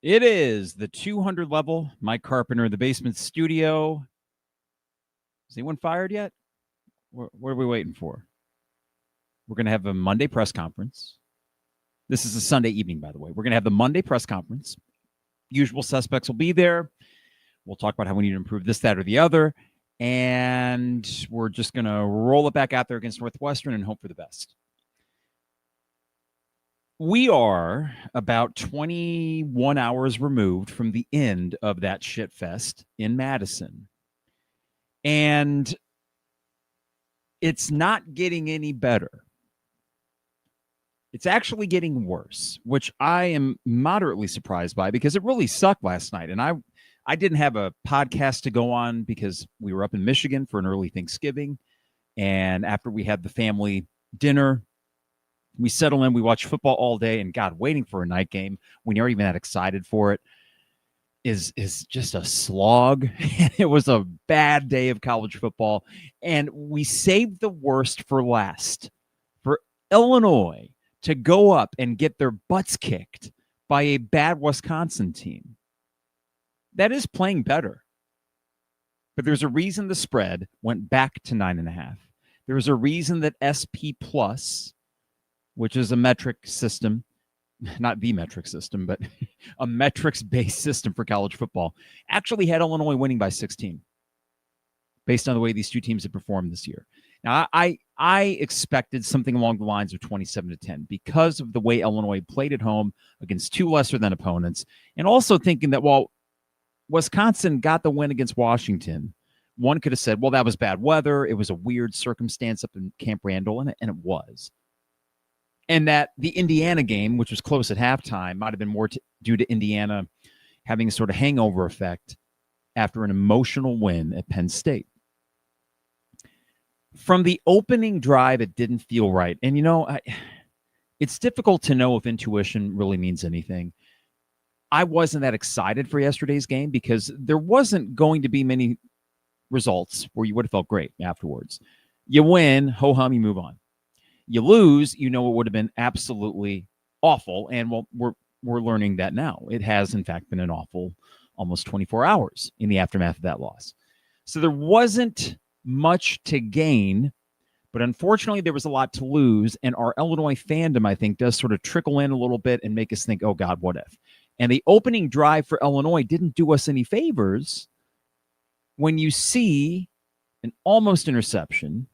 It is the 200 level. Mike Carpenter in the basement studio. Is anyone fired yet? What are we waiting for? We're going to have a Monday press conference. This is a Sunday evening, by the way. We're going to have the Monday press conference. Usual suspects will be there. We'll talk about how we need to improve this, that, or the other. And we're just going to roll it back out there against Northwestern and hope for the best. We are about 21 hours removed from the end of that shit fest in Madison. And it's not getting any better. It's actually getting worse, which I am moderately surprised by because it really sucked last night. And I didn't have a podcast to go on because we were up in Michigan for an early Thanksgiving. And after we had the family dinner, we settle in, we watch football all day, and God, waiting for a night game when you're even that excited for it is just a slog. It was a bad day of college football, and we saved the worst for last. For Illinois to go up and get their butts kicked by a bad Wisconsin team. That is playing better. But there's a reason the spread went back to 9.5. There's a reason that SP Plus, which is a metric system, not the metric system, but a metrics-based system for college football, actually had Illinois winning by 16 based on the way these two teams have performed this year. Now, I expected something along the lines of 27-10 because of the way Illinois played at home against two lesser-than opponents, and also thinking that while Wisconsin got the win against Washington, one could have said, well, that was bad weather. It was a weird circumstance up in Camp Randall, and it was. And that the Indiana game, which was close at halftime, might have been more due to Indiana having a sort of hangover effect after an emotional win at Penn State. From the opening drive, it didn't feel right. And, it's difficult to know if intuition really means anything. I wasn't that excited for yesterday's game because there wasn't going to be many results where you would have felt great afterwards. You win, ho-hum, you move on. You lose, it would have been absolutely awful. And we're learning that now. It has, in fact, been an awful almost 24 hours in the aftermath of that loss. So there wasn't much to gain, but unfortunately there was a lot to lose. And our Illinois fandom, I think, does sort of trickle in a little bit and make us think, oh God, what if? And the opening drive for Illinois didn't do us any favors when you see an almost interception.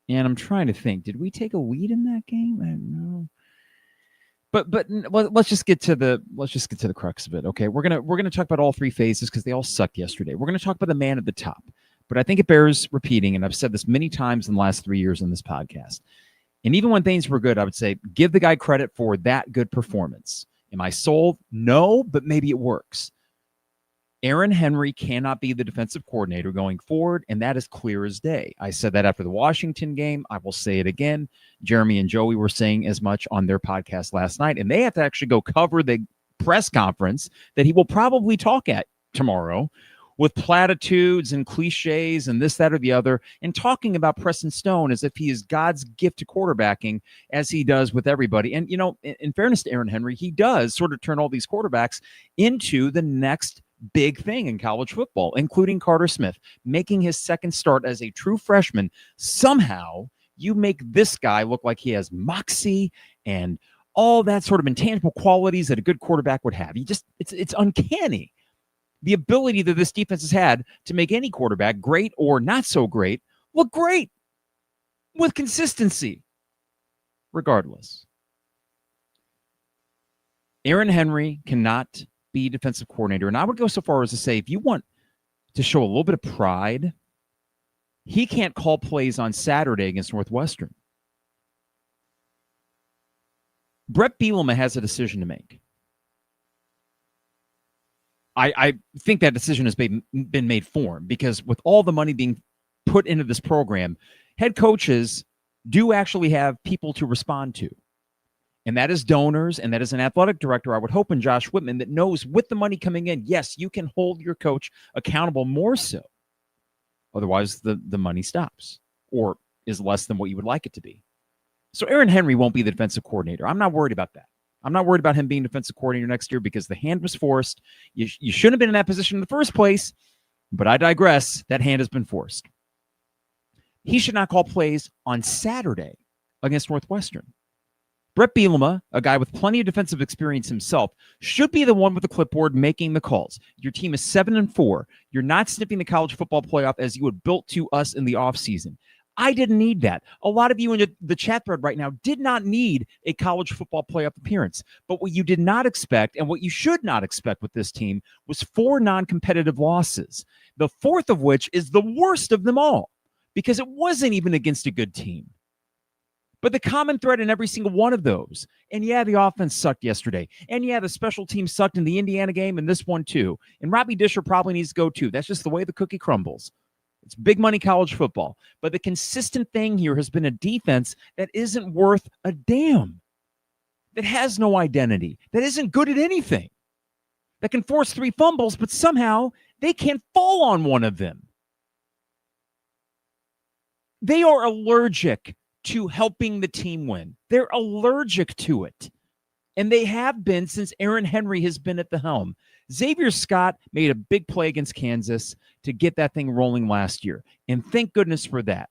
And I'm trying to think, did we take a lead in that game? I don't know. But let's just get to the crux of it. Okay, we're gonna talk about all three phases because they all sucked yesterday. We're gonna talk about the man at the top, but I think it bears repeating, and I've said this many times in the last 3 years in this podcast. And even when things were good, I would say give the guy credit for that good performance. Am I sold? No, but maybe it works. Aaron Henry cannot be the defensive coordinator going forward, and that is clear as day. I said that after the Washington game. I will say it again. Jeremy and Joey were saying as much on their podcast last night, and they have to actually go cover the press conference that he will probably talk at tomorrow with platitudes and cliches and this, that, or the other, and talking about Preston Stone as if he is God's gift to quarterbacking, as he does with everybody. And, in fairness to Aaron Henry, he does sort of turn all these quarterbacks into the next big thing in college football, including Carter Smith, making his second start as a true freshman. Somehow you make this guy look like he has moxie and all that sort of intangible qualities that a good quarterback would have. It's uncanny. The ability that this defense has had to make any quarterback, great or not so great, look great with consistency, regardless. Aaron Henry cannot be defensive coordinator. And I would go so far as to say, if you want to show a little bit of pride, he can't call plays on Saturday against Northwestern. Bret Bielema has a decision to make. I think that decision has been made for him because with all the money being put into this program, head coaches do actually have people to respond to. And that is donors, and that is an athletic director, I would hope, in Josh Whitman, that knows with the money coming in, yes, you can hold your coach accountable more so. Otherwise, the money stops or is less than what you would like it to be. So Aaron Henry won't be the defensive coordinator. I'm not worried about that. I'm not worried about him being defensive coordinator next year because the hand was forced. You shouldn't have been in that position in the first place, but I digress. That hand has been forced. He should not call plays on Saturday against Northwestern. Bret Bielema, a guy with plenty of defensive experience himself, should be the one with the clipboard making the calls. Your team is 7-4. You're not sniffing the college football playoff as you had built to us in the offseason. I didn't need that. A lot of you in the chat thread right now did not need a college football playoff appearance. But what you did not expect and what you should not expect with this team was 4 non-competitive losses, the fourth of which is the worst of them all because it wasn't even against a good team. But the common thread in every single one of those, and yeah, the offense sucked yesterday, and yeah, the special team sucked in the Indiana game and this one too, and Robbie Disher probably needs to go too. That's just the way the cookie crumbles. It's big money college football. But the consistent thing here has been a defense that isn't worth a damn, that has no identity, that isn't good at anything, that can force 3 fumbles, but somehow they can't fall on one of them. They are allergic to helping the team win. They're allergic to it. And they have been since Aaron Henry has been at the helm. Xavier Scott made a big play against Kansas to get that thing rolling last year. And thank goodness for that.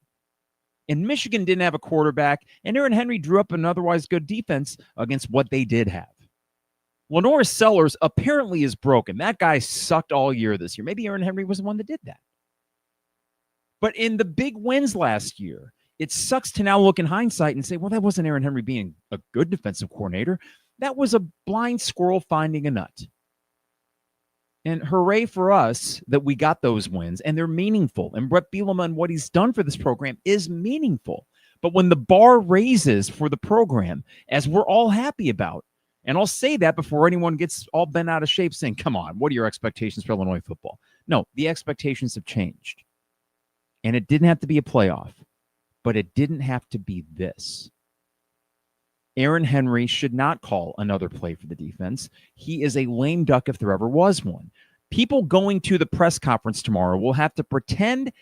And Michigan didn't have a quarterback, and Aaron Henry drew up an otherwise good defense against what they did have. Lenore Sellers apparently is broken. That guy sucked all year this year. Maybe Aaron Henry was the one that did that. But in the big wins last year, it sucks to now look in hindsight and say, well, that wasn't Aaron Henry being a good defensive coordinator. That was a blind squirrel finding a nut. And hooray for us that we got those wins, and they're meaningful. And Bret Bielema and what he's done for this program is meaningful. But when the bar raises for the program, as we're all happy about, and I'll say that before anyone gets all bent out of shape saying, come on, what are your expectations for Illinois football? No, the expectations have changed. And it didn't have to be a playoff. But it didn't have to be this. Aaron Henry should not call another play for the defense. He is a lame duck if there ever was one. People going to the press conference tomorrow will have to pretend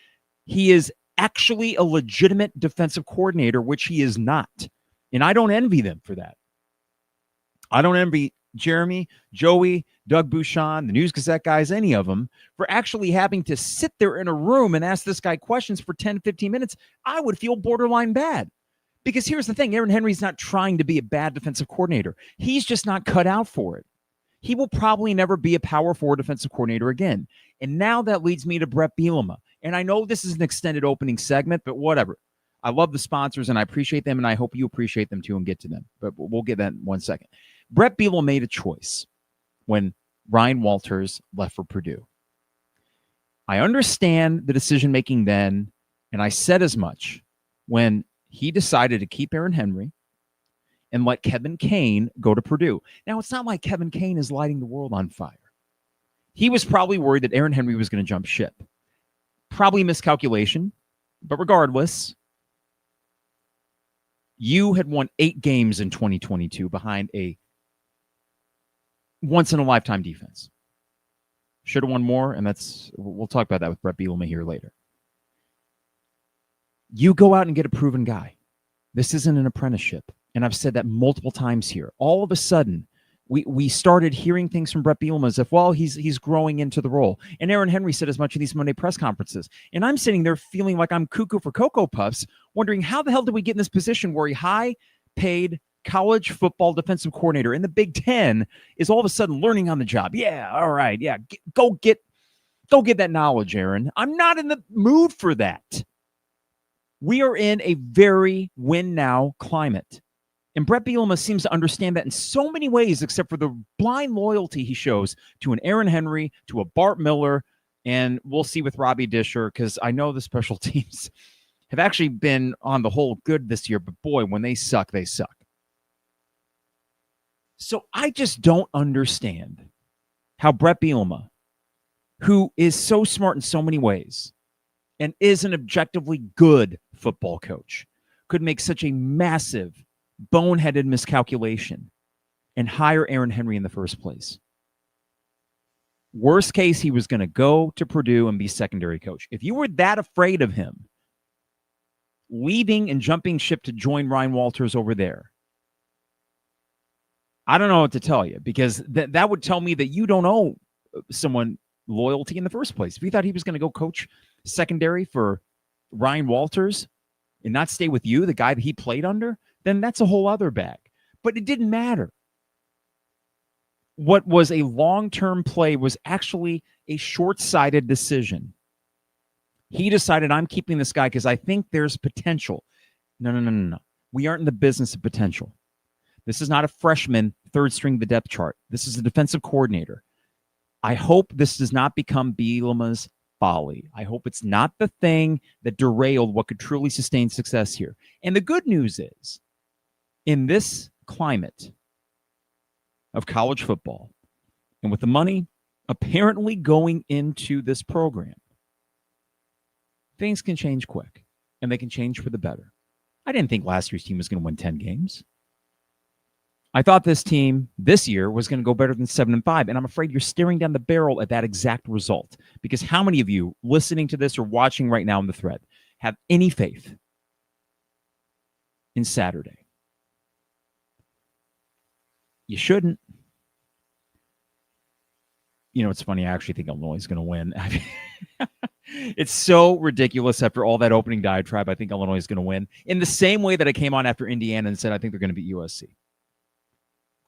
he is actually a legitimate defensive coordinator, which he is not. And I don't envy them for that. I don't envy Jeremy, Joey, Doug Bouchon, the News Gazette guys, any of them, for actually having to sit there in a room and ask this guy questions for 10, 15 minutes. I would feel borderline bad. Because here's the thing, Aaron Henry's not trying to be a bad defensive coordinator. He's just not cut out for it. He will probably never be a power 4 defensive coordinator again. And now that leads me to Bret Bielema. And I know this is an extended opening segment, but whatever. I love the sponsors, and I appreciate them, and I hope you appreciate them too and get to them. But we'll get that in 1 second. Bret Bielema made a choice when Ryan Walters left for Purdue. I understand the decision-making then, and I said as much when he decided to keep Aaron Henry and let Kevin Kane go to Purdue. Now, it's not like Kevin Kane is lighting the world on fire. He was probably worried that Aaron Henry was going to jump ship. Probably miscalculation, but regardless, you had won 8 games in 2022 behind a once-in-a-lifetime defense. Should have won more, and we'll talk about that with Bret Bielema here later. You go out and get a proven guy. This isn't an apprenticeship, and I've said that multiple times here. All of a sudden, we started hearing things from Bret Bielema as if, well, he's growing into the role. And Aaron Henry said as much in these Monday press conferences. And I'm sitting there feeling like I'm cuckoo for Cocoa Puffs, wondering how the hell did we get in this position where a high-paid college football defensive coordinator in the Big Ten is all of a sudden learning on the job. Yeah, all right, yeah, go get that knowledge, Aaron. I'm not in the mood for that. We are in a very win-now climate. And Bret Bielema seems to understand that in so many ways, except for the blind loyalty he shows to an Aaron Henry, to a Bart Miller, and we'll see with Robbie Disher, because I know the special teams have actually been on the whole good this year, but boy, when they suck, they suck. So I just don't understand how Bret Bielema, who is so smart in so many ways and is an objectively good football coach, could make such a massive, boneheaded miscalculation and hire Aaron Henry in the first place. Worst case, he was going to go to Purdue and be secondary coach. If you were that afraid of him leaving and jumping ship to join Ryan Walters over there, I don't know what to tell you, because that would tell me that you don't owe someone loyalty in the first place. If you thought he was going to go coach secondary for Ryan Walters and not stay with you, the guy that he played under, then that's a whole other bag. But it didn't matter. What was a long-term play was actually a short-sighted decision. He decided, I'm keeping this guy because I think there's potential. No. We aren't in the business of potential. This is not a freshman third string of the depth chart. This is a defensive coordinator. I hope this does not become Bielema's folly. I hope it's not the thing that derailed what could truly sustain success here. And the good news is, in this climate of college football, and with the money apparently going into this program, things can change quick, and they can change for the better. I didn't think last year's team was going to win 10 games. I thought this team this year was going to go better than 7-5, and I'm afraid you're staring down the barrel at that exact result, because how many of you listening to this or watching right now in the thread have any faith in Saturday? You shouldn't. You know, it's funny. I actually think Illinois is going to win. It's so ridiculous after all that opening diatribe. I think Illinois is going to win in the same way that I came on after Indiana and said I think they're going to beat USC.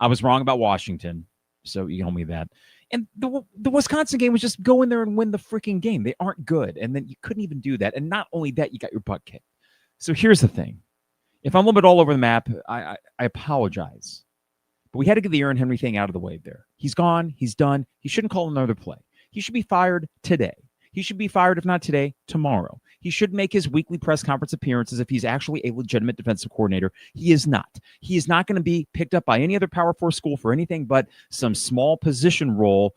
I was wrong about Washington, so you told me that. And the Wisconsin game was just go in there and win the freaking game. They aren't good. And then you couldn't even do that. And not only that, you got your butt kicked. So here's the thing. If I'm a little bit all over the map, I apologize. But we had to get the Aaron Henry thing out of the way there. He's gone. He's done. He shouldn't call another play. He should be fired today. He should be fired, if not today, tomorrow. He should make his weekly press conference appearances if he's actually a legitimate defensive coordinator. He is not. He is not going to be picked up by any other Power 4 school for anything but some small position role,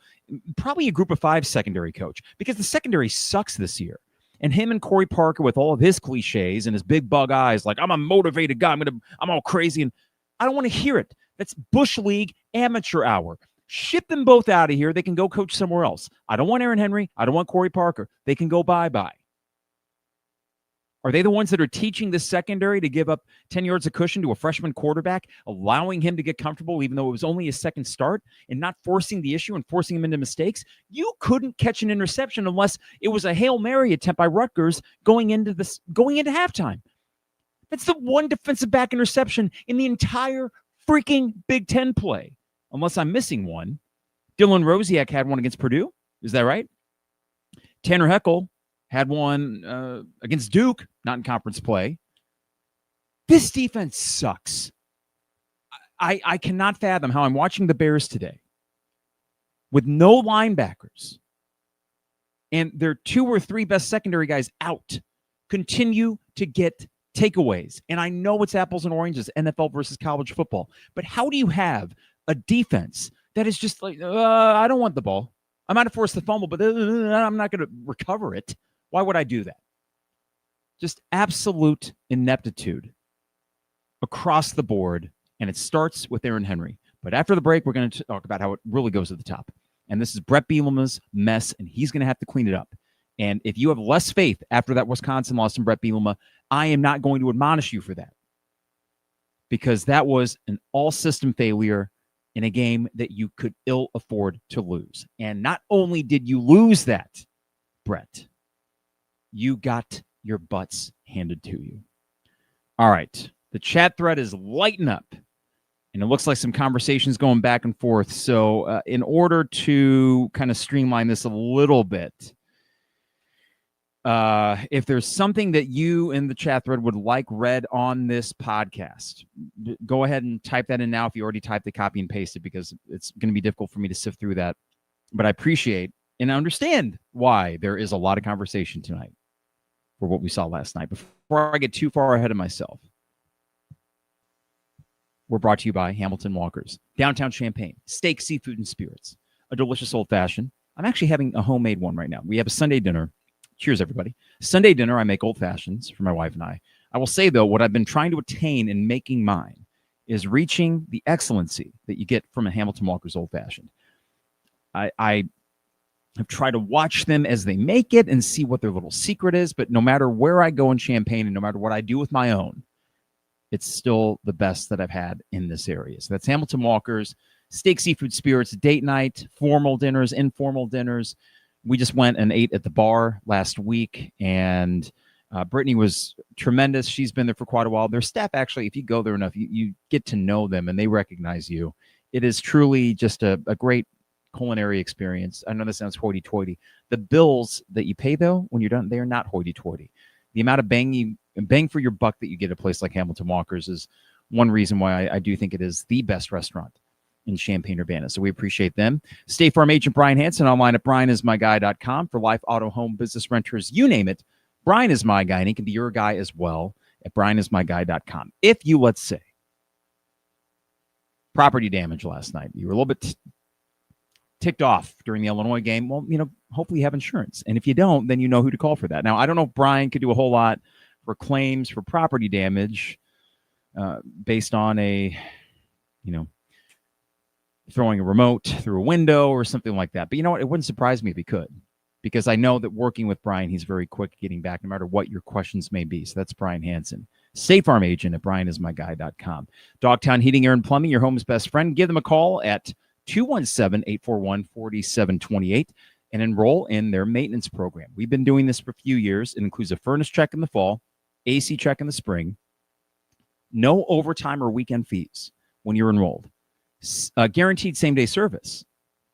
probably a group of 5 secondary coach, because the secondary sucks this year. And him and Corey Parker with all of his cliches and his big bug eyes, like, I'm a motivated guy, I'm all crazy, and I don't want to hear it. That's Bush League amateur hour. Ship them both out of here. They can go coach somewhere else. I don't want Aaron Henry. I don't want Corey Parker. They can go bye-bye. Are they the ones that are teaching the secondary to give up 10 yards of cushion to a freshman quarterback, allowing him to get comfortable even though it was only his second start, and not forcing the issue and forcing him into mistakes? You couldn't catch an interception unless it was a Hail Mary attempt by Rutgers going into halftime. That's the one defensive back interception in the entire freaking Big Ten play. Unless I'm missing one. Dylan Rosiak had one against Purdue. Is that right? Tanner Heckel had one against Duke, not in conference play. This defense sucks. I cannot fathom how I'm watching the Bears today with no linebackers and their 2 or 3 best secondary guys out, continue to get takeaways. And I know it's apples and oranges, NFL versus college football. But how do you have a defense that is just like, I don't want the ball. I might have forced the fumble, but I'm not going to recover it. Why would I do that? Just absolute ineptitude across the board, and it starts with Aaron Henry. But after the break, we're going to talk about how it really goes to the top. And this is Bret Bielema's mess, and he's going to have to clean it up. And if you have less faith after that Wisconsin loss in Bret Bielema, I am not going to admonish you for that, because that was an all-system failure in a game that you could ill afford to lose. And not only did you lose that, Bret, you got your butts handed to you. All right. The chat thread is lighting up, and it looks like some conversations going back and forth. So in order to kind of streamline this a little bit, if there's something that you in the chat thread would like read on this podcast, go ahead and type that in now if you already typed the copy and paste it, because it's going to be difficult for me to sift through that. But I appreciate and understand why there is a lot of conversation tonight for what we saw last night. Before I get too far ahead of myself, we're brought to you by Hamilton Walkers, downtown Champaign, steak, seafood, and spirits, a delicious old-fashioned. I'm actually having a homemade one right now. We have a Sunday dinner. Cheers, everybody. Sunday dinner, I make old fashions for my wife and I. I will say, though, what I've been trying to attain in making mine is reaching the excellency that you get from a Hamilton Walker's old fashioned. I have tried to watch them as they make it and see what their little secret is, but no matter where I go in Champaign and no matter what I do with my own, it's still the best that I've had in this area. So that's Hamilton Walker's Steak, Seafood, Spirits, date night, formal dinners, informal dinners. We just went and ate at the bar last week, and Brittany was tremendous. She's been there for quite a while. Their staff, actually, if you go there enough, you get to know them, and they recognize you. It is truly just a great culinary experience. I know this sounds hoity-toity. The bills that you pay, though, when you're done, they are not hoity-toity. The amount of bang for your buck that you get at a place like Hamilton Walker's is one reason why I do think it is the best restaurant in Champaign-Urbana. So we appreciate them. State Farm agent Brian Hansen online at brianismyguy.com for life, auto, home, business, renters, you name it. Brian is my guy, and he can be your guy as well at brianismyguy.com. If you, let's say, property damage last night, you were a little bit ticked off during the Illinois game, well, hopefully you have insurance. And if you don't, then you know who to call for that. Now, I don't know if Brian could do a whole lot for claims for property damage based on a, throwing a remote through a window or something like that. But you know what? It wouldn't surprise me if he could, because I know that working with Brian, he's very quick getting back no matter what your questions may be. So that's Brian Hansen, State Farm agent at brianismyguy.com. Dogtown Heating, Air, and Plumbing, your home's best friend. Give them a call at 217-841-4728 and enroll in their maintenance program. We've been doing this for a few years. It includes a furnace check in the fall, AC check in the spring, no overtime or weekend fees when you're enrolled. Guaranteed same-day service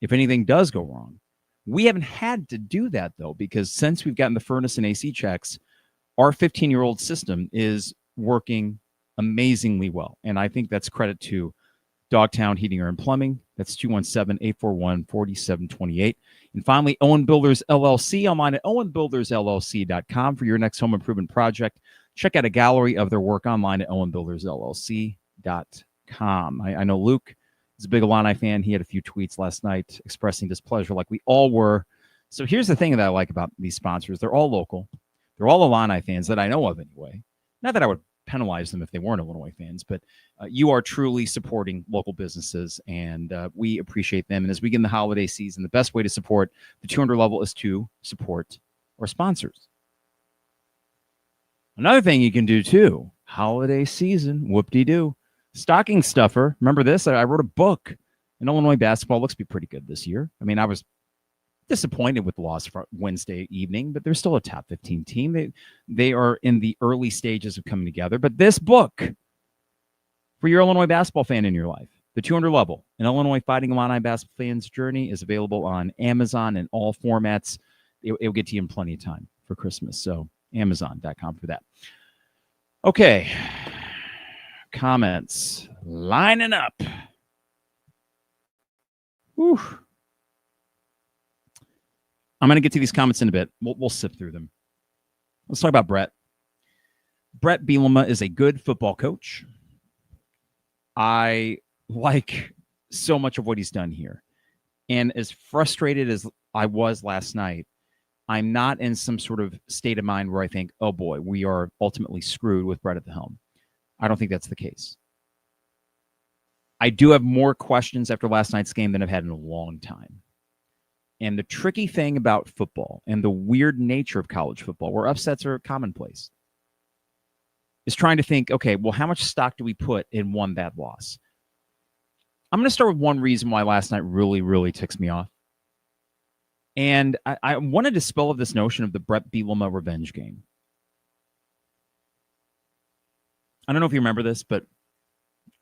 if anything does go wrong. We haven't had to do that, though, because since we've gotten the furnace and AC checks, our 15-year-old system is working amazingly well. And I think that's credit to Dogtown Heating, Air, and Plumbing. That's 217-841-4728. And finally, Owen Builders LLC, online at owenbuildersllc.com for your next home improvement project. Check out a gallery of their work online at owenbuildersllc.com. I know Luke is a big Illini fan. He had a few tweets last night expressing displeasure like we all were. So here's the thing that I like about these sponsors. They're all local. They're all Illini fans that I know of anyway. Not that I would penalize them if they weren't Illinois fans, but you are truly supporting local businesses, and we appreciate them. And as we get in the holiday season, the best way to support the 200 level is to support our sponsors. Another thing you can do, too, holiday season, whoop-de-doo. Stocking stuffer. Remember this? I wrote a book. And Illinois basketball looks to be pretty good this year. I mean, I was disappointed with the loss for Wednesday evening, but they're still a top 15 team. They are in the early stages of coming together. But this book, for your Illinois basketball fan in your life, The 200 Level, an Illinois Fighting Illini basketball fan's journey, is available on Amazon in all formats. It will get to you in plenty of time for Christmas. So Amazon.com for that. Okay. Comments lining up. Whew. I'm going to get to these comments in a bit. We'll sift through them. Let's talk about Bret. Bret Bielema is a good football coach. I like so much of what he's done here. And as frustrated as I was last night, I'm not in some sort of state of mind where I think, oh boy, we are ultimately screwed with Bret at the helm. I don't think that's the case. I do have more questions after last night's game than I've had in a long time. And the tricky thing about football and the weird nature of college football, where upsets are commonplace, is trying to think, okay, well, how much stock do we put in one bad loss? I'm going to start with one reason why last night really, really ticks me off. And I want to dispel of this notion of the Bret Bielema revenge game. I don't know if you remember this, but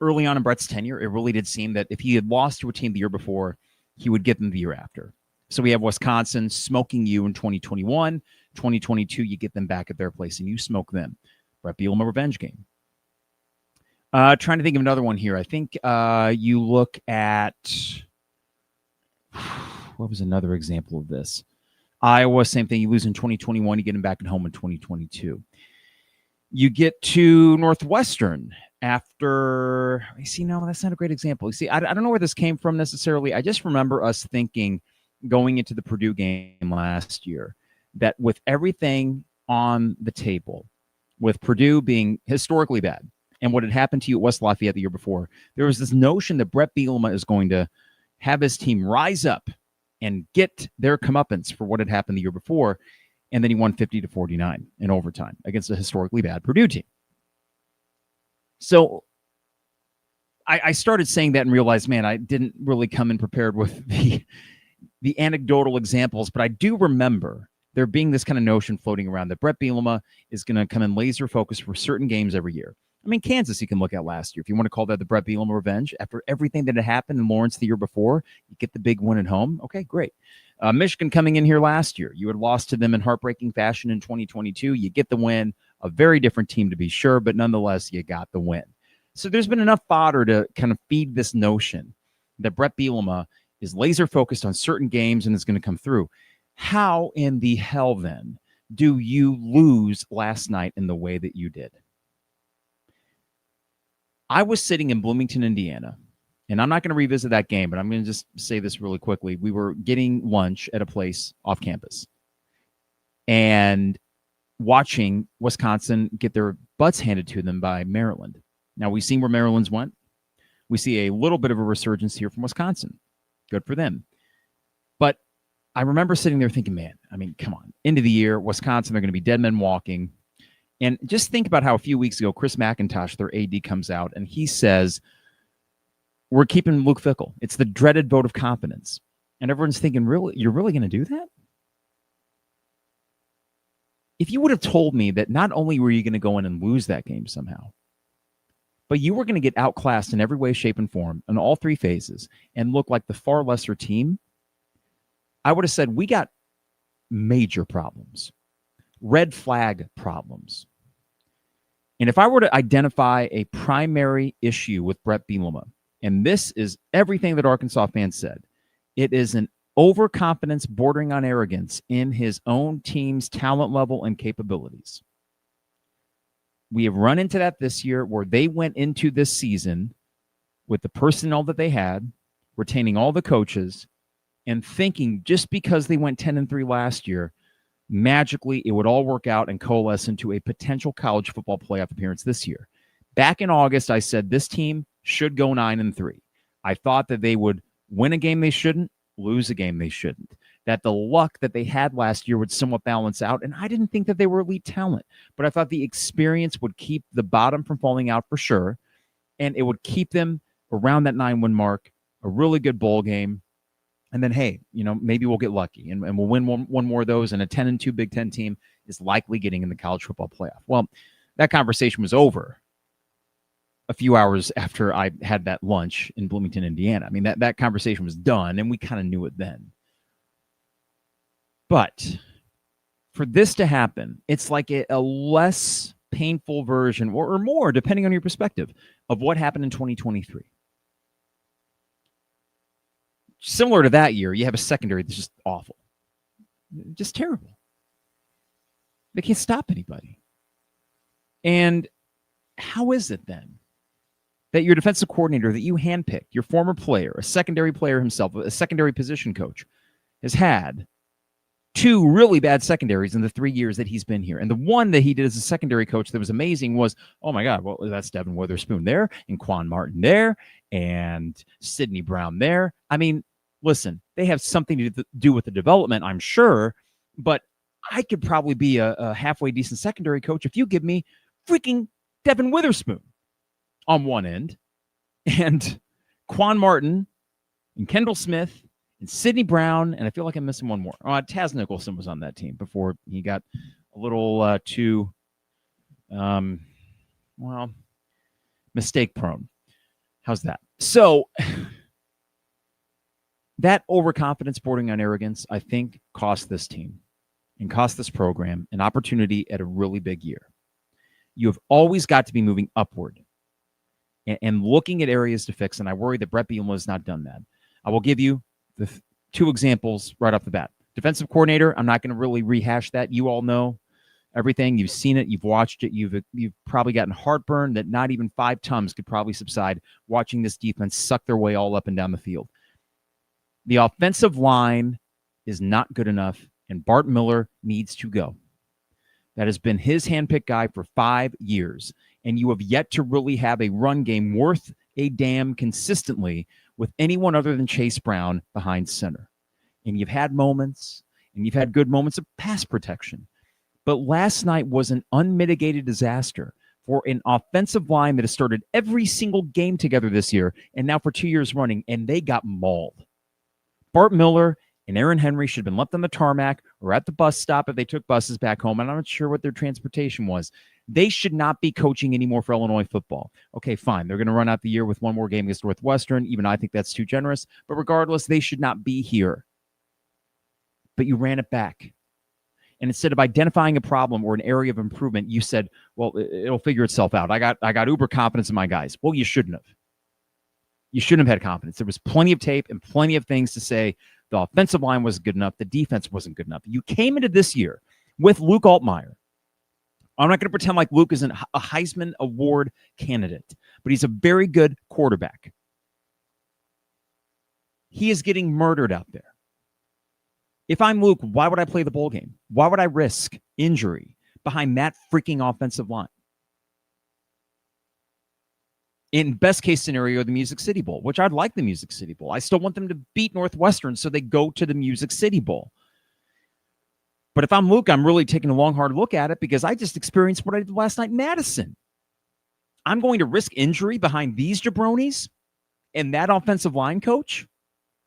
early on in Bret's tenure, it really did seem that if he had lost to a team the year before, he would get them the year after. So we have Wisconsin smoking you in 2021. 2022, you get them back at their place and you smoke them. Bret Bielema revenge game. Trying to think of another one here. I think you look at, what was another example of this? Iowa, same thing. You lose in 2021, you get them back at home in 2022. You get to Northwestern after, you see, no, that's not a great example. You see, I don't know where this came from necessarily. I just remember us thinking going into the Purdue game last year that with everything on the table, with Purdue being historically bad and what had happened to you at West Lafayette the year before, there was this notion that Bret Bielema is going to have his team rise up and get their comeuppance for what had happened the year before. And then he won 50-49 in overtime against a historically bad Purdue team. So I started saying that and realized, man, I didn't really come in prepared with the anecdotal examples, but I do remember there being this kind of notion floating around that Bret Bielema is going to come in laser focused for certain games every year. I mean, Kansas, you can look at last year. If you want to call that the Bret Bielema revenge, after everything that had happened in Lawrence the year before, you get the big win at home. Okay, great. Michigan coming in here last year, you had lost to them in heartbreaking fashion in 2022. You get the win, a very different team to be sure, but nonetheless, you got the win. So there's been enough fodder to kind of feed this notion that Bret Bielema is laser focused on certain games and is going to come through. How in the hell then do you lose last night in the way that you did? I was sitting in Bloomington, Indiana, and I'm not going to revisit that game, but I'm going to just say this really quickly. We were getting lunch at a place off campus and watching Wisconsin get their butts handed to them by Maryland. Now, we've seen where Maryland's went. We see a little bit of a resurgence here from Wisconsin. Good for them. But I remember sitting there thinking, man, I mean, come on. End of the year, Wisconsin, they're going to be dead men walking. And just think about how a few weeks ago, Chris McIntosh, their AD, comes out and he says, we're keeping Luke Fickell. It's the dreaded vote of confidence. And everyone's thinking, really, you're really going to do that? If you would have told me that not only were you going to go in and lose that game somehow, but you were going to get outclassed in every way, shape, and form in all three phases and look like the far lesser team, I would have said, we got major problems, red flag problems. And if I were to identify a primary issue with Bret Bielema, and this is everything that Arkansas fans said, it is an overconfidence bordering on arrogance in his own team's talent level and capabilities. We have run into that this year where they went into this season with the personnel that they had, retaining all the coaches, and thinking just because they went 10-3 last year, magically it would all work out and coalesce into a potential college football playoff appearance this year. Back in August, I said this team should go 9-3. I thought that they would win a game they shouldn't, lose a game they shouldn't. That the luck that they had last year would somewhat balance out. And I didn't think that they were elite talent, but I thought the experience would keep the bottom from falling out for sure. And it would keep them around that 9-win mark, a really good bowl game. And then, hey, maybe we'll get lucky and we'll win one more of those. And a 10-2 Big Ten team is likely getting in the college football playoff. Well, that conversation was over a few hours after I had that lunch in Bloomington, Indiana. I mean, that conversation was done and we kind of knew it then. But for this to happen, it's like a less painful version or more, depending on your perspective, of what happened in 2023. Similar to that year, you have a secondary that's just awful. Just terrible. They can't stop anybody. And how is it then that your defensive coordinator that you handpicked, your former player, a secondary player himself, a secondary position coach, has had two really bad secondaries in the 3 years that he's been here? And the one that he did as a secondary coach that was amazing was, oh my God, well, that's Devin Witherspoon there, and Quan Martin there, and Sidney Brown there. I mean, listen, they have something to do with the development, I'm sure, but I could probably be a halfway decent secondary coach if you give me freaking Devin Witherspoon on one end, and Quan Martin, and Kendall Smith, and Sidney Brown, and I feel like I'm missing one more. Taz Nicholson was on that team before he got a little too, mistake prone. How's that? So that overconfidence bordering on arrogance, I think, cost this team and cost this program an opportunity at a really big year. You have always got to be moving upward and looking at areas to fix, and I worry that Bret Bielema has not done that. I will give you the two examples right off the bat. Defensive coordinator, I'm not going to really rehash that. You all know everything. You've seen it. You've watched it. You've probably gotten heartburn that not even 5 Tums could probably subside watching this defense suck their way all up and down the field. The offensive line is not good enough, and Bart Miller needs to go. That has been his handpicked guy for 5 years, and you have yet to really have a run game worth a damn consistently with anyone other than Chase Brown behind center. And you've had moments, and you've had good moments of pass protection. But last night was an unmitigated disaster for an offensive line that has started every single game together this year and now for 2 years running, and they got mauled. Bart Miller and Aaron Henry should have been left on the tarmac or at the bus stop if they took buses back home. And I'm not sure what their transportation was. They should not be coaching anymore for Illinois football. Okay, fine. They're going to run out the year with one more game against Northwestern. Even I think that's too generous. But regardless, they should not be here. But you ran it back. And instead of identifying a problem or an area of improvement, you said, well, it'll figure itself out. I got uber confidence in my guys. Well, you shouldn't have. You shouldn't have had confidence. There was plenty of tape and plenty of things to say. The offensive line wasn't good enough. The defense wasn't good enough. You came into this year with Luke Altmaier. I'm not going to pretend like Luke isn't a Heisman Award candidate, but he's a very good quarterback. He is getting murdered out there. If I'm Luke, why would I play the bowl game? Why would I risk injury behind that freaking offensive line? In best case scenario, the Music City Bowl, which I'd like the Music City Bowl. I still want them to beat Northwestern so they go to the Music City Bowl. But if I'm Luke, I'm really taking a long, hard look at it because I just experienced what I did last night in Madison. I'm going to risk injury behind these jabronis and that offensive line coach?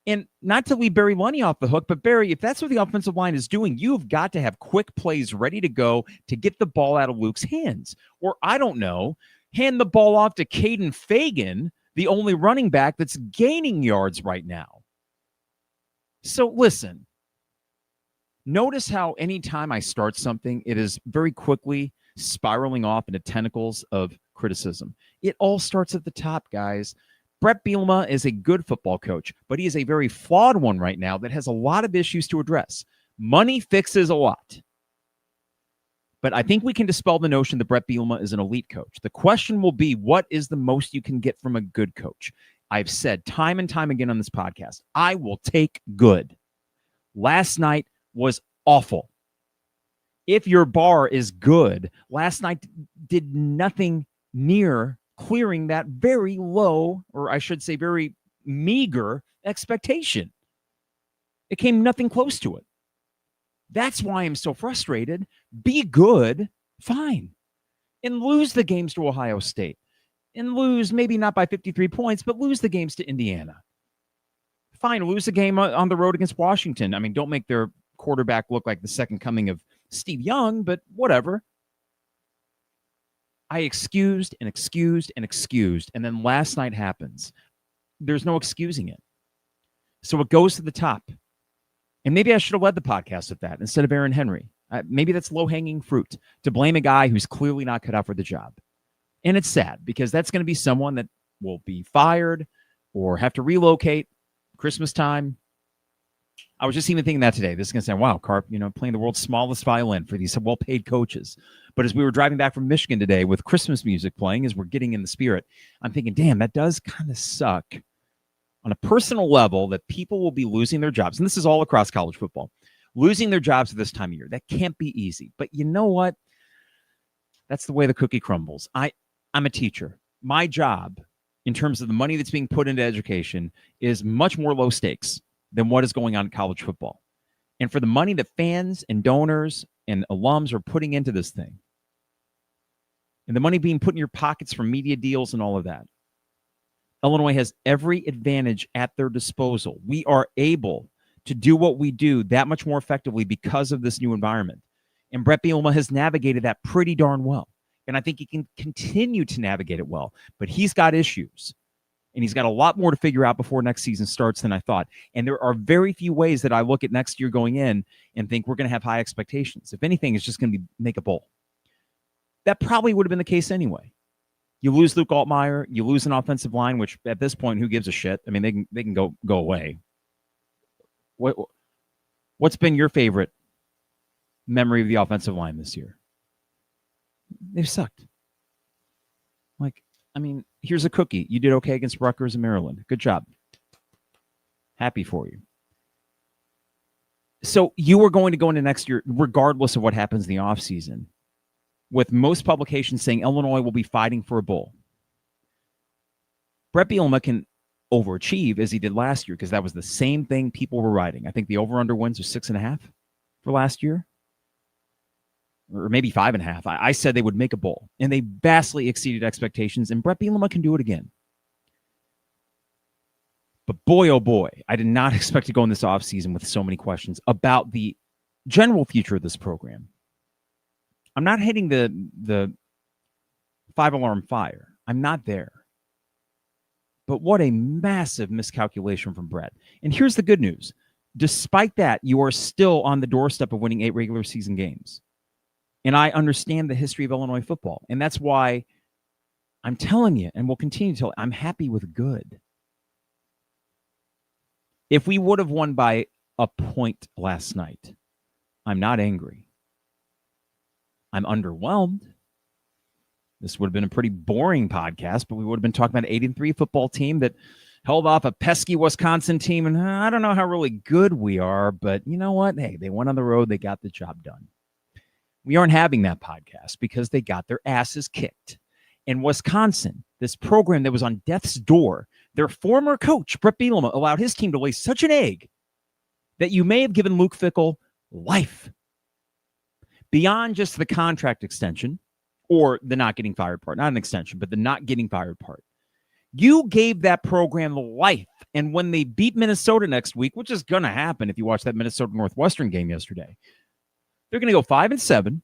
And not to leave Barry Lunny off the hook, but Barry, if that's what the offensive line is doing, you've got to have quick plays ready to go to get the ball out of Luke's hands. Or, I don't know, hand the ball off to Caden Fagan, the only running back that's gaining yards right now. So listen, notice how anytime I start something, it is very quickly spiraling off into tentacles of criticism. It all starts at the top, guys. Bret Bielema is a good football coach, but he is a very flawed one right now that has a lot of issues to address. Money fixes a lot. But I think we can dispel the notion that Bret Bielema is an elite coach. The question will be, what is the most you can get from a good coach? I've said time and time again on this podcast, I will take good. Last night was awful. If your bar is good, last night did nothing near clearing that very low, or I should say very meager expectation. It came nothing close to it. That's why I'm so frustrated. Be good, fine. And lose the games to Ohio State. And lose, maybe not by 53 points, but lose the games to Indiana. Fine, lose the game on the road against Washington. I mean, don't make their quarterback look like the second coming of Steve Young, but whatever. I excused, and then last night happens. There's no excusing it. So it goes to the top. And maybe I should have led the podcast with that instead of Aaron Henry. Maybe that's low-hanging fruit, to blame a guy who's clearly not cut out for the job. And it's sad because that's going to be someone that will be fired or have to relocate Christmas time. I was just even thinking that today. This is going to sound, wow, Carp, playing the world's smallest violin for these well-paid coaches. But as we were driving back from Michigan today with Christmas music playing, as we're getting in the spirit, I'm thinking, damn, that does kind of suck on a personal level that people will be losing their jobs. And this is all across college football. Losing their jobs at this time of year. That can't be easy. But you know what? That's the way the cookie crumbles. I'm a teacher. My job, in terms of the money that's being put into education, is much more low stakes than what is going on in college football. And for the money that fans and donors and alums are putting into this thing, and the money being put in your pockets from media deals and all of that, Illinois has every advantage at their disposal. We are able to do what we do that much more effectively because of this new environment. And Bret Bielema has navigated that pretty darn well. And I think he can continue to navigate it well. But he's got issues. And he's got a lot more to figure out before next season starts than I thought. And there are very few ways that I look at next year going in and think we're going to have high expectations. If anything, it's just going to be make a bowl. That probably would have been the case anyway. You lose Luke Altmaier, you lose an offensive line, which at this point, who gives a shit? I mean, they can go away. What's been your favorite memory of the offensive line this year? They've sucked. Here's a cookie. You did okay against Rutgers and Maryland. Good job. Happy for you. So you are going to go into next year, regardless of what happens in the offseason, with most publications saying Illinois will be fighting for a bowl. Bret Bielema can overachieve as he did last year because that was the same thing people were writing. I think the over-under wins are 6.5 for last year. or maybe 5.5. I said they would make a bowl, and they vastly exceeded expectations, and Bret Bielema can do it again. But boy, oh boy, I did not expect to go in this offseason with so many questions about the general future of this program. I'm not hitting the 5-alarm fire. I'm not there. But what a massive miscalculation from Bret. And here's the good news. Despite that, you are still on the doorstep of winning 8 regular season games. And I understand the history of Illinois football. And that's why I'm telling you, and will continue to tell you, I'm happy with good. If we would have won by a point last night, I'm not angry. I'm underwhelmed. This would have been a pretty boring podcast, but we would have been talking about an 8-3 football team that held off a pesky Wisconsin team. And I don't know how really good we are, but you know what? Hey, they went on the road. They got the job done. We aren't having that podcast because they got their asses kicked. In Wisconsin, this program that was on death's door, their former coach, Bret Bielema, allowed his team to lay such an egg that you may have given Luke Fickell life. Beyond just the contract extension, or the not getting fired part, not an extension, but the not getting fired part. You gave that program life. And when they beat Minnesota next week, which is going to happen if you watch that Minnesota Northwestern game yesterday, they're going to go 5-7,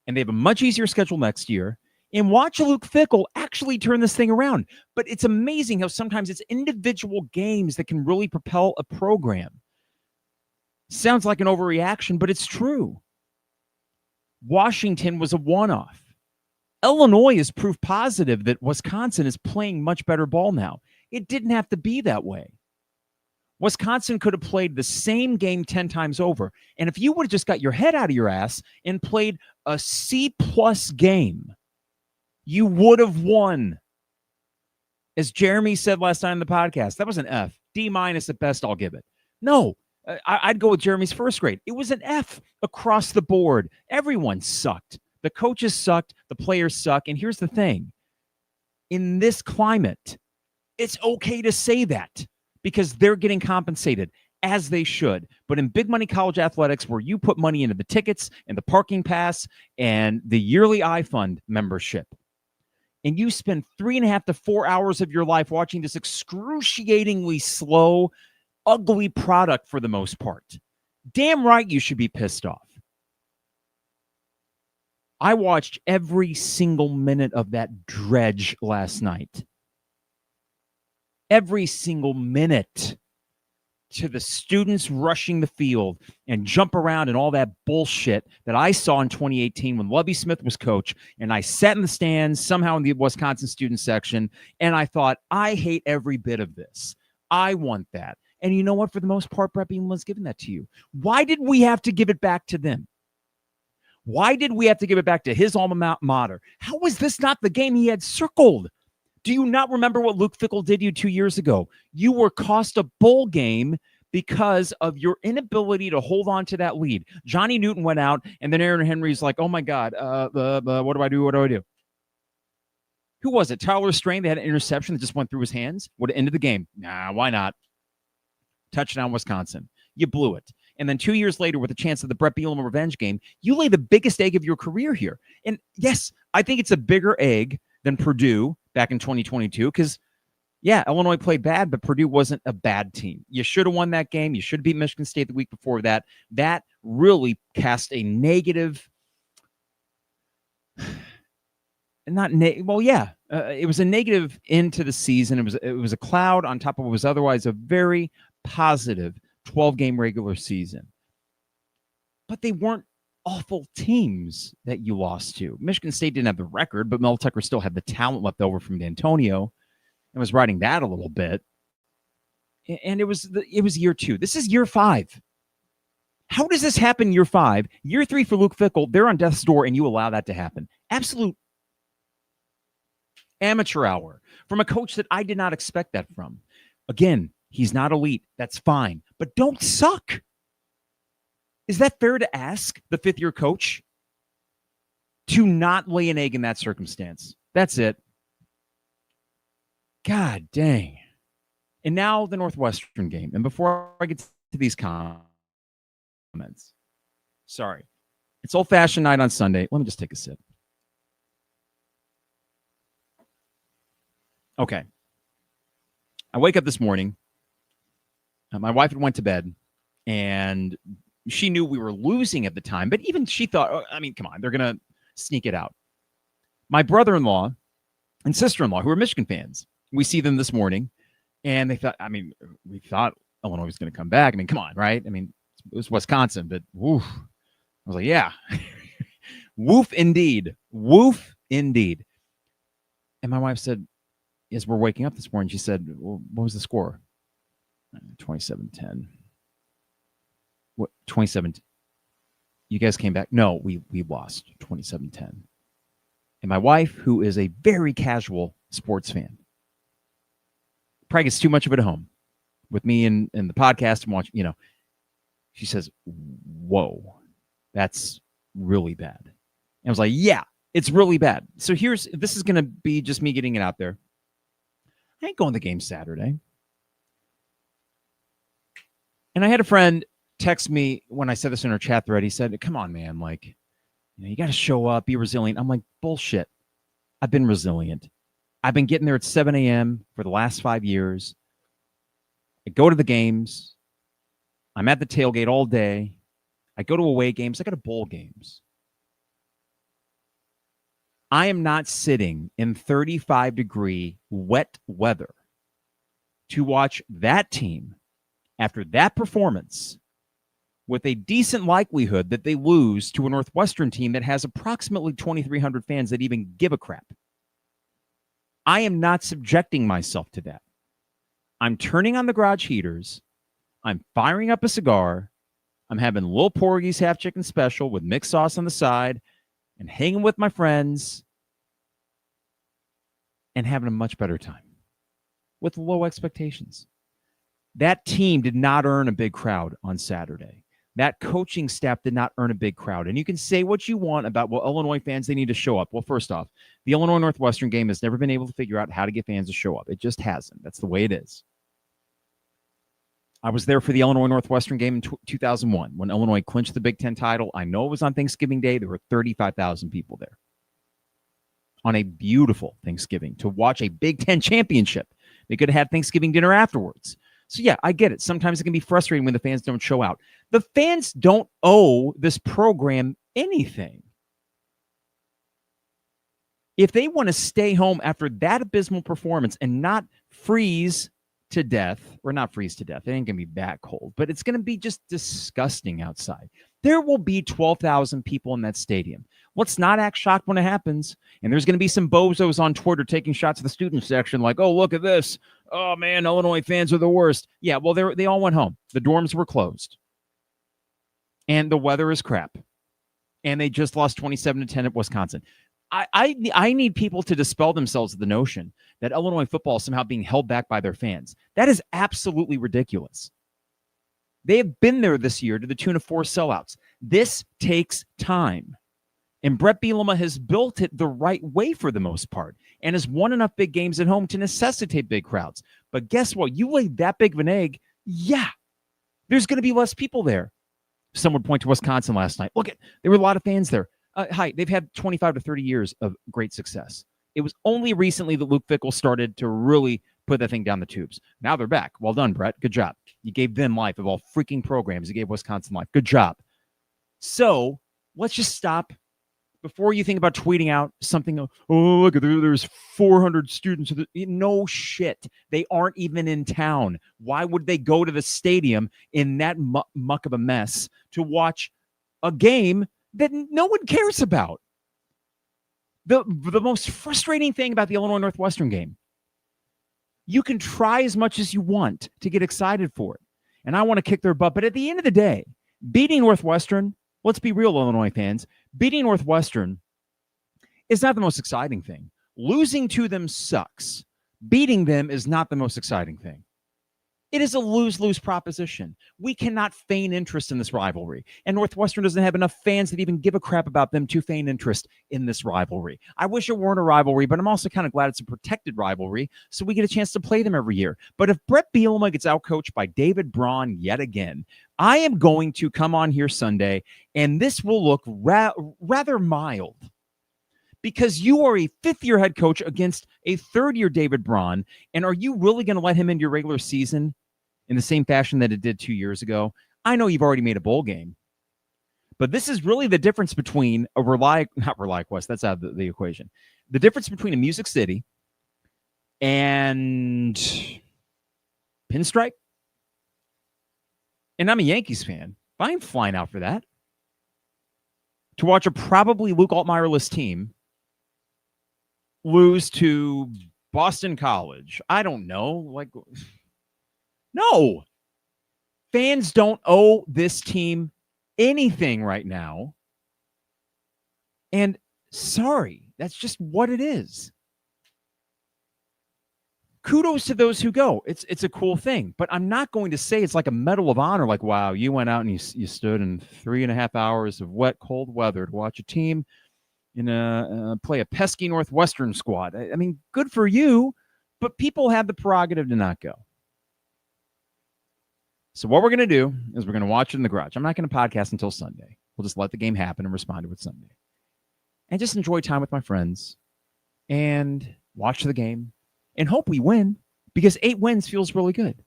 and they have a much easier schedule next year. And watch Luke Fickell actually turn this thing around. But it's amazing how sometimes it's individual games that can really propel a program. Sounds like an overreaction, but it's true. Washington was a one-off. Illinois is proof positive that Wisconsin is playing much better ball now. It didn't have to be that way. Wisconsin could have played the same game 10 times over. And if you would have just got your head out of your ass and played a C-plus game, you would have won. As Jeremy said last night on the podcast, that was an F. D- at best, I'll give it. No, I'd go with Jeremy's first grade. It was an F across the board. Everyone sucked. The coaches sucked. The players suck. And here's the thing. In this climate, it's okay to say that because they're getting compensated as they should. But in big money college athletics, where you put money into the tickets and the parking pass and the yearly iFund membership, and you spend 3.5 to 4 hours of your life watching this excruciatingly slow, ugly product for the most part, damn right you should be pissed off. I watched every single minute of that dredge last night. Every single minute, to the students rushing the field and jump around and all that bullshit that I saw in 2018 when Lovie Smith was coach. And I sat in the stands somehow in the Wisconsin student section, and I thought, I hate every bit of this. I want that. And you know what? For the most part, Bret Bielema's given that to you. Why did we have to give it back to them? Why did we have to give it back to his alma mater? How was this not the game he had circled? Do you not remember what Luke Fickell did to you 2 years ago? You were cost a bowl game because of your inability to hold on to that lead. Johnny Newton went out, and then Aaron Henry's like, oh, my God, what do I do? What do I do? Who was it? Tyler Strain. They had an interception that just went through his hands. Would have ended the game. Nah, why not? Touchdown, Wisconsin. You blew it. And then 2 years later, with a chance of the Bret Bielema revenge game, you lay the biggest egg of your career here. And yes, I think it's a bigger egg than Purdue back in 2022 because, yeah, Illinois played bad, but Purdue wasn't a bad team. You should have won that game. You should have beat Michigan State the week before that. That really cast a negative it was a negative into the season. It was a cloud on top of what was otherwise a very positive 12-game regular season. But they weren't awful teams that you lost to. Michigan State didn't have the record, but Mel Tucker still had the talent left over from D'Antonio and was riding that a little bit. And it was year 2. This is year 5. How does this happen year 5? Year 3 for Luke Fickell, they're on death's door, and you allow that to happen. Absolute amateur hour from a coach that I did not expect that from. Again, he's not elite. That's fine. But don't suck. Is that fair to ask the fifth-year coach to not lay an egg in that circumstance? That's it. God dang. And now the Northwestern game. And before I get to these comments, sorry. It's old-fashioned night on Sunday. Let me just take a sip. Okay. I wake up this morning. My wife had went to bed, and she knew we were losing at the time, but even she thought, come on, they're going to sneak it out. My brother-in-law and sister-in-law, who are Michigan fans, we see them this morning, and they thought, we thought Illinois was going to come back. Come on, right? It was Wisconsin, but woof. I was like, yeah. Woof indeed. Woof indeed. And my wife said, as we're waking up this morning, she said, well, what was the score? 27-10. What, 27? You guys came back? No, we lost 27-10. And my wife, who is a very casual sports fan, probably gets too much of it at home with me and the podcast and watch, she says, whoa, that's really bad. And I was like, yeah, it's really bad. So this is going to be just me getting it out there. I ain't going to the game Saturday. And I had a friend text me when I said this in our chat thread. He said, come on, man, you got to show up, be resilient. I'm like, bullshit. I've been resilient. I've been getting there at 7 a.m. for the last 5 years. I go to the games. I'm at the tailgate all day. I go to away games. I go to bowl games. I am not sitting in 35-degree wet weather to watch that team after that performance with a decent likelihood that they lose to a Northwestern team that has approximately 2,300 fans that even give a crap. I am not subjecting myself to that. I'm turning on the garage heaters. I'm firing up a cigar. I'm having Lil Porgy's half chicken special with mixed sauce on the side and hanging with my friends and having a much better time with low expectations. That team did not earn a big crowd on Saturday. That coaching staff did not earn a big crowd. And you can say what you want about, Illinois fans, they need to show up. Well, first off, the Illinois-Northwestern game has never been able to figure out how to get fans to show up. It just hasn't. That's the way it is. I was there for the Illinois-Northwestern game in 2001 when Illinois clinched the Big Ten title. I know it was on Thanksgiving Day. There were 35,000 people there on a beautiful Thanksgiving to watch a Big Ten championship. They could have had Thanksgiving dinner afterwards. So, yeah, I get it. Sometimes it can be frustrating when the fans don't show out. The fans don't owe this program anything. If they want to stay home after that abysmal performance and not freeze to death, or not freeze to death, it ain't going to be that cold, but it's going to be just disgusting outside. There will be 12,000 people in that stadium. Let's not act shocked when it happens. And there's going to be some bozos on Twitter taking shots at the student section like, oh, look at this. Oh, man, Illinois fans are the worst. Yeah, well, they all went home. The dorms were closed. And the weather is crap. And they just lost 27-10 at Wisconsin. I need people to dispel themselves of the notion that Illinois football is somehow being held back by their fans. That is absolutely ridiculous. They have been there this year to the tune of 4 sellouts. This takes time. And Bret Bielema has built it the right way for the most part and has won enough big games at home to necessitate big crowds. But guess what? You lay that big of an egg, yeah, there's going to be less people there. Some would point to Wisconsin last night. Look, there were a lot of fans there. They've had 25 to 30 years of great success. It was only recently that Luke Fickell started to really put that thing down the tubes. Now they're back. Well done, Bret. Good job. You gave them life of all freaking programs. You gave Wisconsin life. Good job. So let's just stop. Before you think about tweeting out something, oh, look, there's 400 students. No shit. They aren't even in town. Why would they go to the stadium in that muck of a mess to watch a game that no one cares about? The most frustrating thing about the Illinois-Northwestern game, you can try as much as you want to get excited for it. And I want to kick their butt. But at the end of the day, beating Northwestern, let's be real, Illinois fans, beating Northwestern is not the most exciting thing. Losing to them sucks. Beating them is not the most exciting thing. It is a lose-lose proposition. We cannot feign interest in this rivalry. And Northwestern doesn't have enough fans that even give a crap about them to feign interest in this rivalry. I wish it weren't a rivalry, but I'm also kind of glad it's a protected rivalry, so we get a chance to play them every year. But if Bret Bielema gets outcoached by David Braun yet again, I am going to come on here Sunday, and this will look rather mild. Because you are a fifth-year head coach against a third-year David Braun, and are you really going to let him into your regular season in the same fashion that it did 2 years ago? I know you've already made a bowl game, but this is really the difference between a not ReliaQuest, that's out of the equation. The difference between a Music City and Pinstripe. And I'm a Yankees fan. I'm flying out for that. To watch a probably Luke Altmaier-less team lose to Boston College. I don't know. No. Fans don't owe this team anything right now. And sorry, that's just what it is. Kudos to those who go. It's a cool thing. But I'm not going to say it's like a Medal of Honor, like, wow, you went out and you stood in 3.5 hours of wet, cold weather to watch a team play a pesky Northwestern squad. I mean, good for you, but people have the prerogative to not go. So what we're going to do is we're going to watch it in the garage. I'm not going to podcast until Sunday. We'll just let the game happen and respond to it Sunday. And just enjoy time with my friends and watch the game and hope we win, because 8 wins feels really good.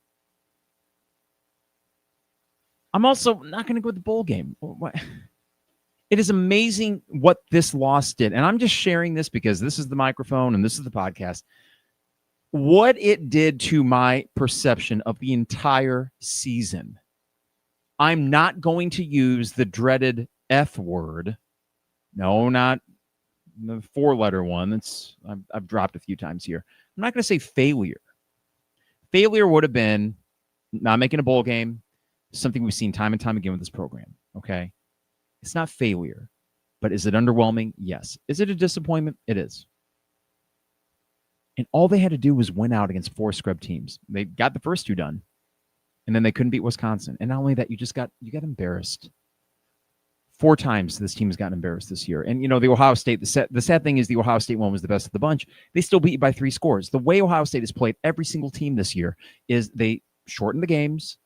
I'm also not going to go with the bowl game. What? It is amazing what this loss did. And I'm just sharing this because this is the microphone and this is the podcast. What it did to my perception of the entire season. I'm not going to use the dreaded F word. No, not the 4-letter one. I've dropped a few times here. I'm not going to say failure. Failure would have been not making a bowl game, something we've seen time and time again with this program. Okay. It's not failure, but is it underwhelming? Yes. Is it a disappointment? It is. And all they had to do was win out against 4 scrub teams. They got the first 2 done, and then they couldn't beat Wisconsin. And not only that, you got embarrassed. 4 times this team has gotten embarrassed this year. And, the Ohio State, the sad thing is the Ohio State one was the best of the bunch. They still beat you by 3 scores. The way Ohio State has played every single team this year is they shorten the games.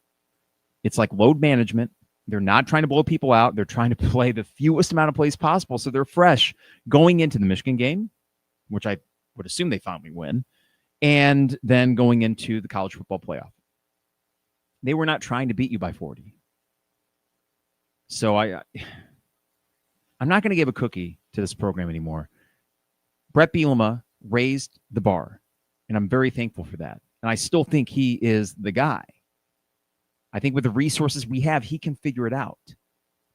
It's like load management. They're not trying to blow people out. They're trying to play the fewest amount of plays possible, so they're fresh going into the Michigan game, which I would assume they finally win, and then going into the college football playoff. They were not trying to beat you by 40. So I'm not going to give a cookie to this program anymore. Bret Bielema raised the bar, and I'm very thankful for that. And I still think he is the guy. I think with the resources we have, he can figure it out.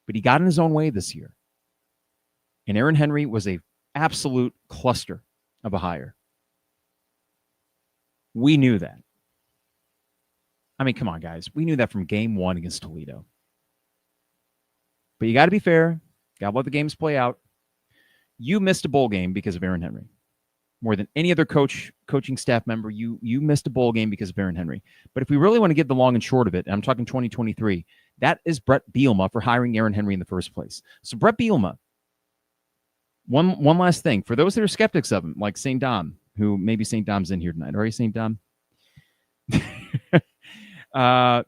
But he got in his own way this year. And Aaron Henry was an absolute cluster of a hire. We knew that. I mean, come on, guys. We knew that from game 1 against Toledo. But you got to be fair. Got to let the games play out. You missed a bowl game because of Aaron Henry. More than any other coaching staff member, you missed a bowl game because of Aaron Henry. But if we really want to get the long and short of it, and I'm talking 2023, that is Bret Bielema for hiring Aaron Henry in the first place. So Bret Bielema, one last thing. For those that are skeptics of him, like St. Dom, who maybe St. Dom's in here tonight. Are you St. Dom? Bret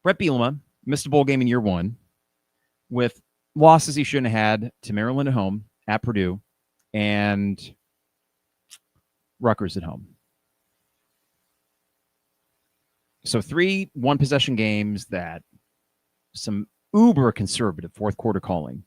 Bielema missed a bowl game in year 1 with losses he shouldn't have had to Maryland at home, at Purdue, and Rutgers at home. So 3 one-possession games that some uber conservative fourth quarter calling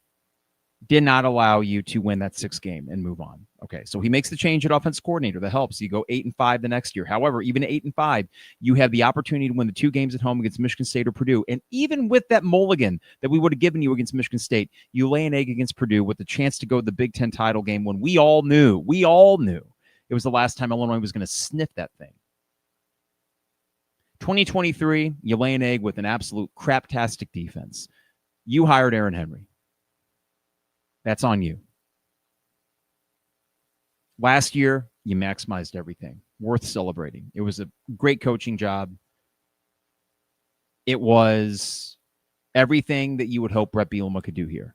did not allow you to win that 6th game and move on. Okay, so he makes the change at offensive coordinator. That helps. You go 8-5 the next year. However, even at 8-5, you have the opportunity to win the 2 games at home against Michigan State or Purdue. And even with that mulligan that we would have given you against Michigan State, you lay an egg against Purdue with the chance to go to the Big Ten title game when we all knew it was the last time Illinois was going to sniff that thing. 2023, you lay an egg with an absolute craptastic defense. You hired Aaron Henry. That's on you. Last year, you maximized everything. worth celebrating. It was a great coaching job. It was everything that you would hope Bret Bielema could do here.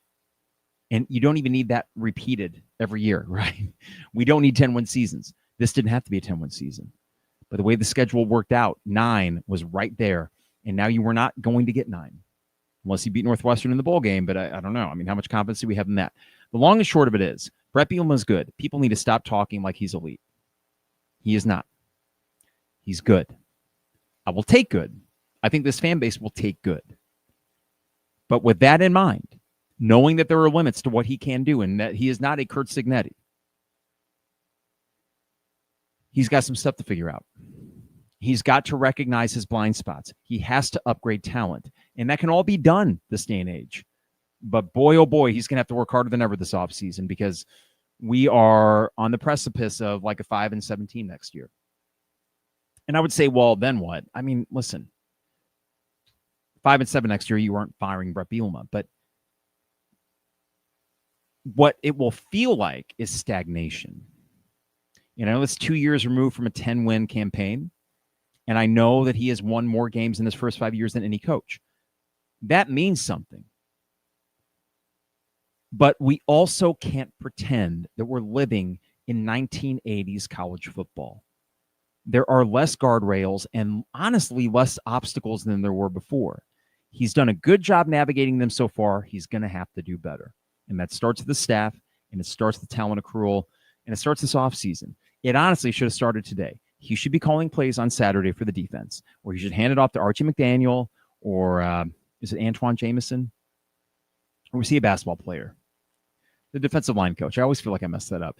And you don't even need that repeated every year, right? We don't need 10-win seasons. This didn't have to be a 10-win season. But the way the schedule worked out, 9 was right there. And now you were not going to get 9 unless you beat Northwestern in the bowl game. But I don't know. I mean, how much confidence do we have in that? The long and short of it is, Bret Bielema is good. People need to stop talking like he's elite. He is not. He's good. I will take good. I think this fan base will take good. But with that in mind, knowing that there are limits to what he can do and that he is not a Kurt Signetti, he's got some stuff to figure out. He's got to recognize his blind spots. He has to upgrade talent. And that can all be done this day and age. But boy, oh boy, he's going to have to work harder than ever this offseason because we are on the precipice of like a 5-17 next year. And I would say, well, then what? I mean, listen, 5-7 next year, you weren't firing Bret Bielema. But what it will feel like is stagnation. You know, it's 2 years removed from a 10-win campaign. And I know that he has won more games in his first 5 years than any coach. That means something. But we also can't pretend that we're living in 1980s college football. There are less guardrails and honestly less obstacles than there were before. He's done a good job navigating them so far. He's going to have to do better. And that starts with the staff, and it starts with talent accrual, and it starts this offseason. It honestly should have started today. He should be calling plays on Saturday for the defense, or he should hand it off to Archie McDaniel, or is it Antoine Jameson? Or was he a basketball player? The defensive line coach. I always feel like I messed that up.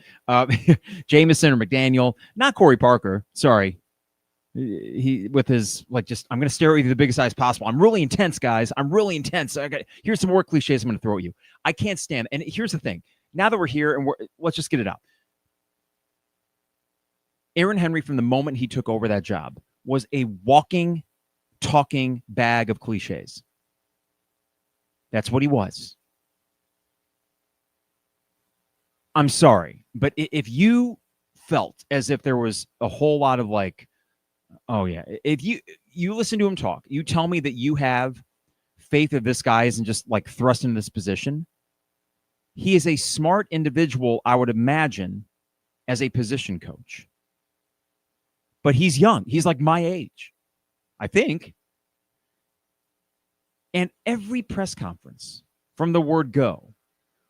Jameson or McDaniel, not Corey Parker. Sorry. He with his I'm going to stare at you the biggest eyes possible. I'm really intense, guys. I'm really intense. Here's some more cliches I'm going to throw at you. I can't stand. And here's the thing. Now that we're here and let's just get it out. Aaron Henry, from the moment he took over that job, was a walking, talking bag of cliches. That's what he was. I'm sorry, but if you felt as if there was a whole lot of if you listen to him talk, you tell me that you have faith that this guy isn't just thrust into this position. He is a smart individual, I would imagine, as a position coach. But he's young. He's like my age, I think. And every press conference from the word go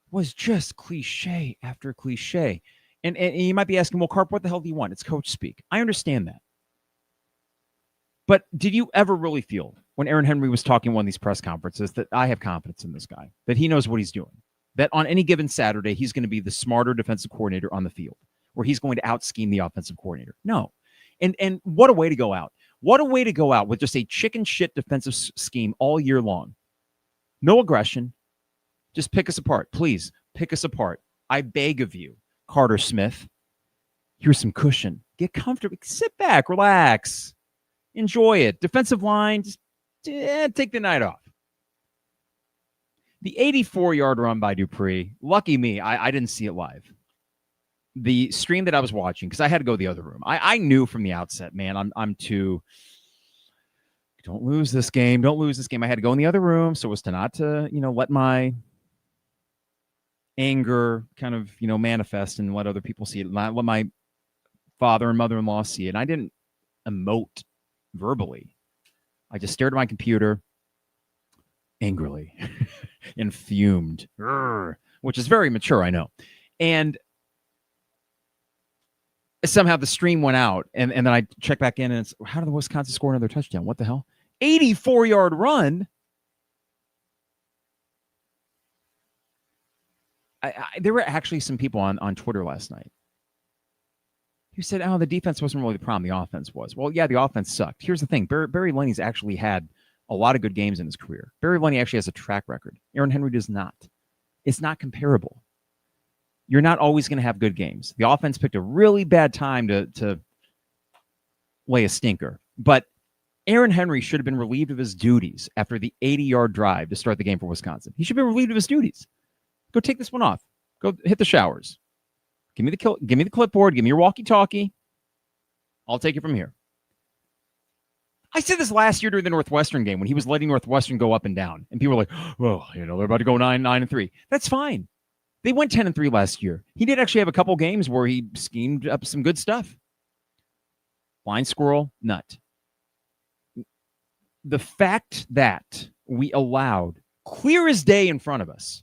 was just cliche after cliche. And you might be asking, well, Carp, what the hell do you want? It's coach speak. I understand that. But did you ever really feel when Aaron Henry was talking in one of these press conferences that I have confidence in this guy, that he knows what he's doing, that on any given Saturday, he's going to be the smarter defensive coordinator on the field, or he's going to out-scheme the offensive coordinator? No. And what a way to go out. What a way to go out with just a chicken shit defensive scheme all year long. No aggression. Just pick us apart. Please, pick us apart. I beg of you, Carter Smith. Here's some cushion. Get comfortable. Sit back. Relax. Enjoy it. Defensive line, just take the night off. The 84-yard run by Dupree, lucky me, I didn't see it live. The stream that I was watching, because I had to go to the other room, I knew from the outset, man, I'm too... Don't lose this game. Don't lose this game. I had to go in the other room so as to not to, let my anger kind of, manifest and let other people see it. Not let my father and mother-in-law see it. And I didn't emote verbally. I just stared at my computer angrily and fumed, which is very mature, I know. And somehow the stream went out, and then I checked back in, and it's, how did the Wisconsin score another touchdown? What the hell? 84-yard run. There were actually some people on Twitter last night who said, the defense wasn't really the problem. The offense was. Well, yeah, the offense sucked. Here's the thing. Barry Lenny's actually had a lot of good games in his career. Barry Lenny actually has a track record. Aaron Henry does not. It's not comparable. You're not always going to have good games. The offense picked a really bad time to lay a stinker. But Aaron Henry should have been relieved of his duties after the 80-yard drive to start the game for Wisconsin. He should be relieved of his duties. Go take this one off. Go hit the showers. Give me the clipboard. Give me your walkie-talkie. I'll take it from here. I said this last year during the Northwestern game when he was letting Northwestern go up and down. And people were like, well, they're about to go 9-3. That's fine. They went 10-3 last year. He did actually have a couple games where he schemed up some good stuff. Blind squirrel, nut. The fact that we allowed, clear as day in front of us,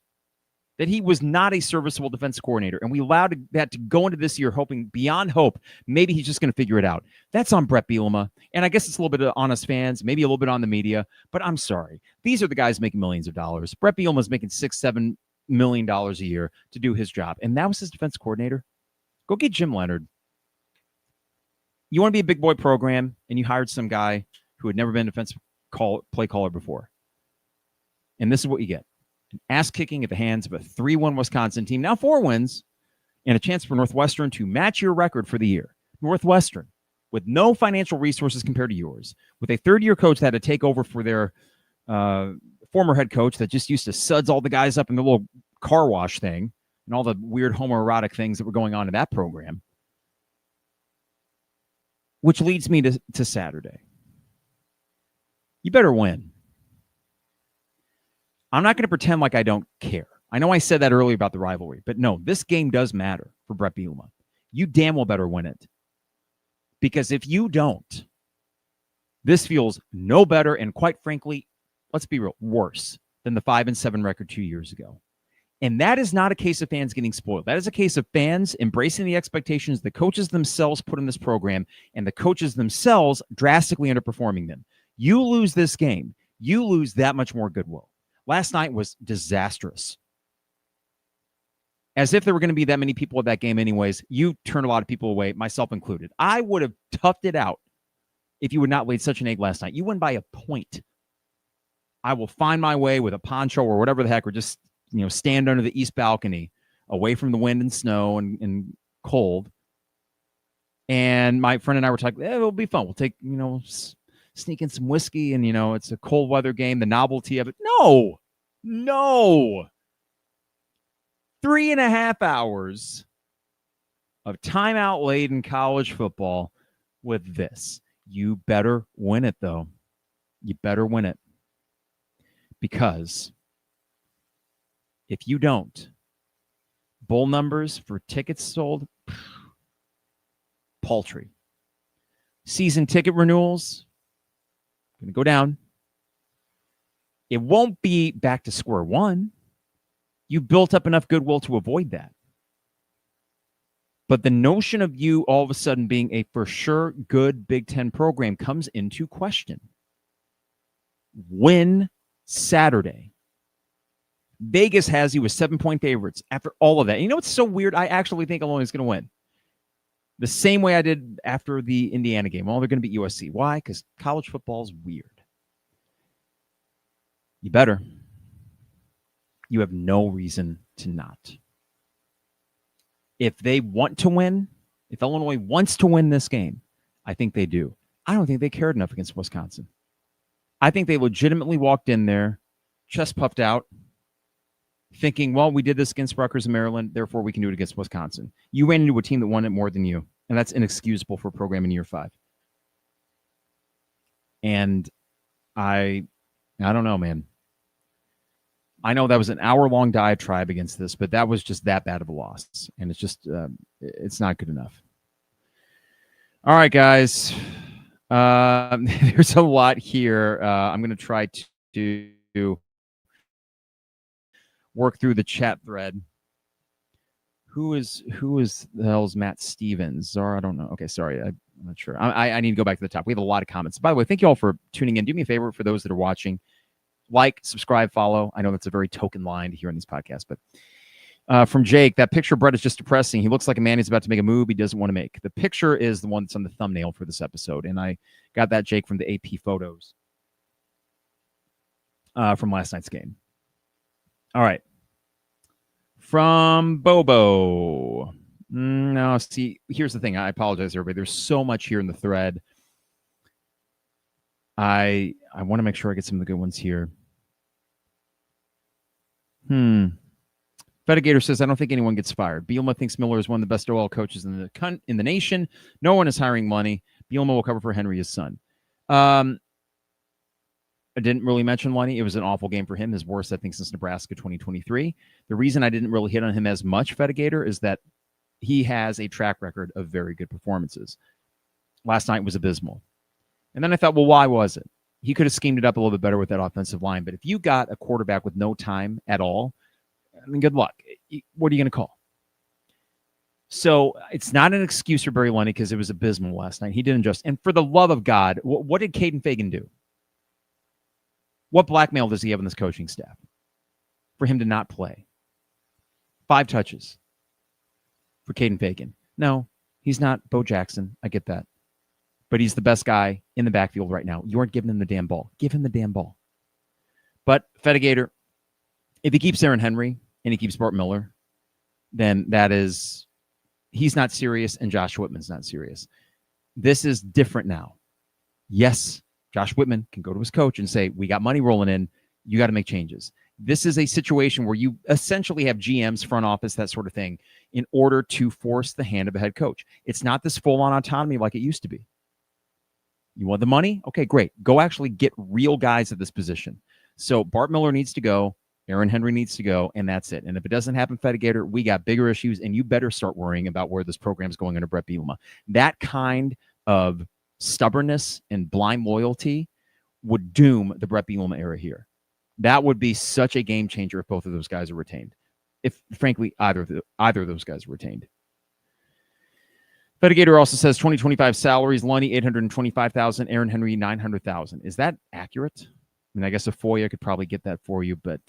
that he was not a serviceable defense coordinator, and we allowed that to go into this year hoping beyond hope, maybe he's just going to figure it out. That's on Bret Bielema, and I guess it's a little bit on us fans, maybe a little bit on the media, but I'm sorry. These are the guys making millions of dollars. Bret Bielema's making $6-7 million a year to do his job, and that was his defense coordinator. Go get Jim Leonard. You want to be a big boy program, and you hired some guy who had never been a defensive play caller before, and this is what you get. An ass-kicking at the hands of a 3-1 Wisconsin team, now 4 wins, and a chance for Northwestern to match your record for the year. Northwestern, with no financial resources compared to yours, with a third-year coach that had to take over for their former head coach that just used to suds all the guys up in the little car wash thing and all the weird homoerotic things that were going on in that program. Which leads me to Saturday. You better win. I'm not going to pretend like I don't care. I know I said that earlier about the rivalry, but no, this game does matter for Bret Bielema. You damn well better win it. Because if you don't, this feels no better and, quite frankly, let's be real, worse than the 5-7 record 2 years ago. And that is not a case of fans getting spoiled. That is a case of fans embracing the expectations the coaches themselves put in this program and the coaches themselves drastically underperforming them. You lose this game, you lose that much more goodwill. Last night was disastrous. As if there were going to be that many people at that game anyways, you turned a lot of people away, myself included. I would have toughed it out if you would not laid such an egg last night. You win by a point. I will find my way with a poncho or whatever the heck, or just stand under the east balcony away from the wind and snow and cold. And my friend and I were talking, it'll be fun. We'll take, sneak in some whiskey and, it's a cold weather game, the novelty of it. No. 3.5 hours of timeout laden college football with this. You better win it, though. You better win it. Because if you don't, bowl numbers for tickets sold, paltry. Season ticket renewals, going to go down. It won't be back to square one. You built up enough goodwill to avoid that. But the notion of you all of a sudden being a for sure good Big Ten program comes into question. Win Saturday. Vegas has you as 7-point favorites after all of that. You know what's so weird? I actually think Illinois is going to win. The same way I did after the Indiana game. Well, they're going to beat USC. Why? Because college football is weird. You better. You have no reason to not. If they want to win, if Illinois wants to win this game, I think they do. I don't think they cared enough against Wisconsin. I think they legitimately walked in there, chest puffed out, thinking, well, we did this against Rutgers and Maryland, therefore we can do it against Wisconsin. You ran into a team that won it more than you, and that's inexcusable for a program in year 5. And I don't know, man. I know that was an hour-long diatribe against this, but that was just that bad of a loss. And it's just, it's not good enough. All right, guys. There's a lot here. I'm going to try to work through the chat thread. Who is the hell's Matt Stevens? Or I don't know. Okay, sorry. I'm not sure. I need to go back to the top. We have a lot of comments. By the way, thank you all for tuning in. Do me a favor for those that are watching. Like, subscribe, follow. I know that's a very token line to hear on these podcasts, but from Jake, that picture of Bret is just depressing. He looks like a man who's about to make a move he doesn't want to make. The picture is the one that's on the thumbnail for this episode, and I got that, Jake, from the AP photos from last night's game. All right. From Bobo. No, see, here's the thing. I apologize, everybody. There's so much here in the thread. I want to make sure I get some of the good ones here. Fedigator says, I don't think anyone gets fired. Bielema thinks Miller is one of the best OL coaches in the nation. No one is hiring money. Bielema will cover for Henry, his son. I didn't really mention Lunny. It was an awful game for him, his worst, I think, since Nebraska 2023. The reason I didn't really hit on him as much, Fetigator, is that he has a track record of very good performances. Last night was abysmal. And then I thought, well, why was it? He could have schemed it up a little bit better with that offensive line. But if you got a quarterback with no time at all, I mean, good luck. What are you going to call? So it's not an excuse for Barry Lunny because it was abysmal last night. He didn't just. And for the love of God, what did Caden Fagan do? What blackmail does he have in this coaching staff for him to not play? 5 touches for Caden Fagan. No, he's not Bo Jackson. I get that. But he's the best guy in the backfield right now. You aren't giving him the damn ball. Give him the damn ball. But Fetigator, if he keeps Aaron Henry and he keeps Bart Miller, then he's not serious and Josh Whitman's not serious. This is different now. Yes, Josh Whitman can go to his coach and say, we got money rolling in. You got to make changes. This is a situation where you essentially have GMs, front office, that sort of thing, in order to force the hand of a head coach. It's not this full-on autonomy like it used to be. You want the money? Okay, great. Go actually get real guys at this position. So Bart Miller needs to go. Aaron Henry needs to go, and that's it. And if it doesn't happen, Fetigator, we got bigger issues, and you better start worrying about where this program's going under Bret Bielema. That kind of stubbornness and blind loyalty would doom the Bret Bielema era here. That would be such a game changer if both of those guys are retained. If, frankly, either of those guys are retained. Fetigator also says 2025 salaries, Lunny $825,000, Aaron Henry $900,000. Is that accurate? I mean, I guess a FOIA could probably get that for you, but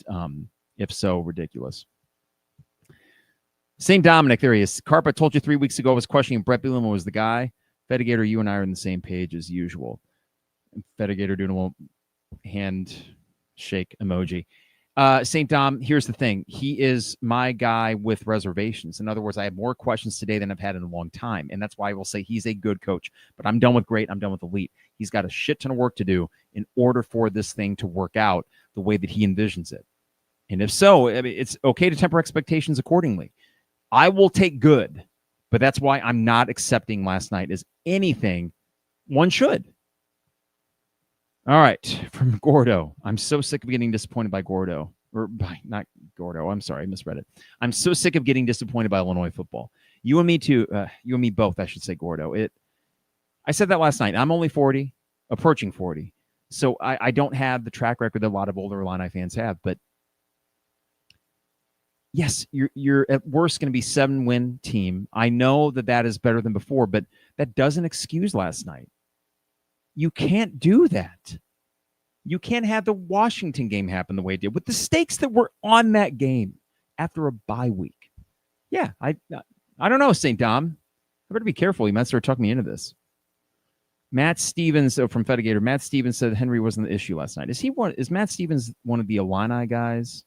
if so, ridiculous. St. Dominic, there he is. Carpenter told you 3 weeks ago I was questioning Bret Bielema was the guy. Fetigator, you and I are on the same page as usual. Fetigator doing a little handshake emoji. St. Dom, here's the thing. He is my guy with reservations. In other words, I have more questions today than I've had in a long time. And that's why I will say he's a good coach. But I'm done with great. I'm done with elite. He's got a shit ton of work to do in order for this thing to work out the way that he envisions it. And if so, I mean, it's okay to temper expectations accordingly. I will take good. But that's why I'm not accepting last night as anything one should. All right, from Gordo. I'm so sick of getting disappointed by Gordo. Or by, not Gordo, I'm sorry, I misread it. I'm so sick of getting disappointed by Illinois football. You and me too. You and me both, I should say, Gordo. I said that last night. I'm only 40, approaching 40. So I don't have the track record that a lot of older Illini fans have. But yes, you're at worst going to be 7-win team. I know that is better than before, but that doesn't excuse last night. You can't do that. You can't have the Washington game happen the way it did with the stakes that were on that game after a bye week. Yeah, I don't know, St. Dom. I better be careful. You might start talking me into this. Matt Stevens from Fetigator. Matt Stevens said Henry wasn't the issue last night. Is Matt Stevens one of the Illini guys?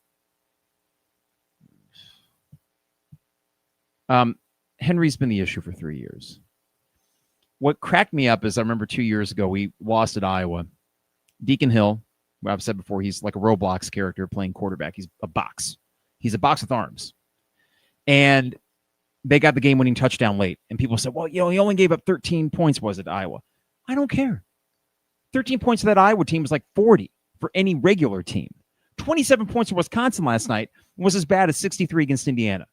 Henry's been the issue for 3 years. What cracked me up is I remember 2 years ago, we lost at Iowa. Deacon Hill, who I've said before, he's like a Roblox character playing quarterback. He's a box. He's a box with arms. And they got the game-winning touchdown late. And people said, well, he only gave up 13 points, was it, Iowa? I don't care. 13 points to that Iowa team was like 40 for any regular team. 27 points for Wisconsin last night was as bad as 63 against Indiana.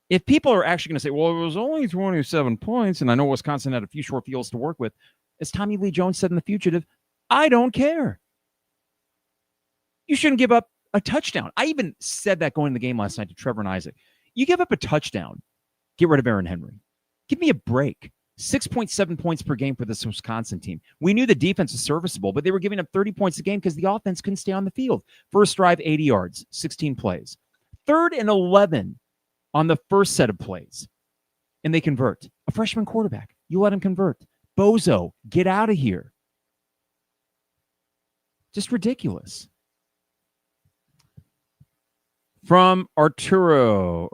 If people are actually going to say, well, it was only 27 points, and I know Wisconsin had a few short fields to work with, as Tommy Lee Jones said in The Fugitive, I don't care. You shouldn't give up a touchdown. I even said that going into the game last night to Trevor and Isaac. You give up a touchdown, get rid of Aaron Henry. Give me a break. 6.7 points per game for this Wisconsin team. We knew the defense was serviceable, but they were giving up 30 points a game because the offense couldn't stay on the field. First drive, 80 yards, 16 plays. 3rd and 11 on the first set of plays, and they convert. A freshman quarterback, you let him convert. Bozo, get out of here. Just ridiculous. From Artur,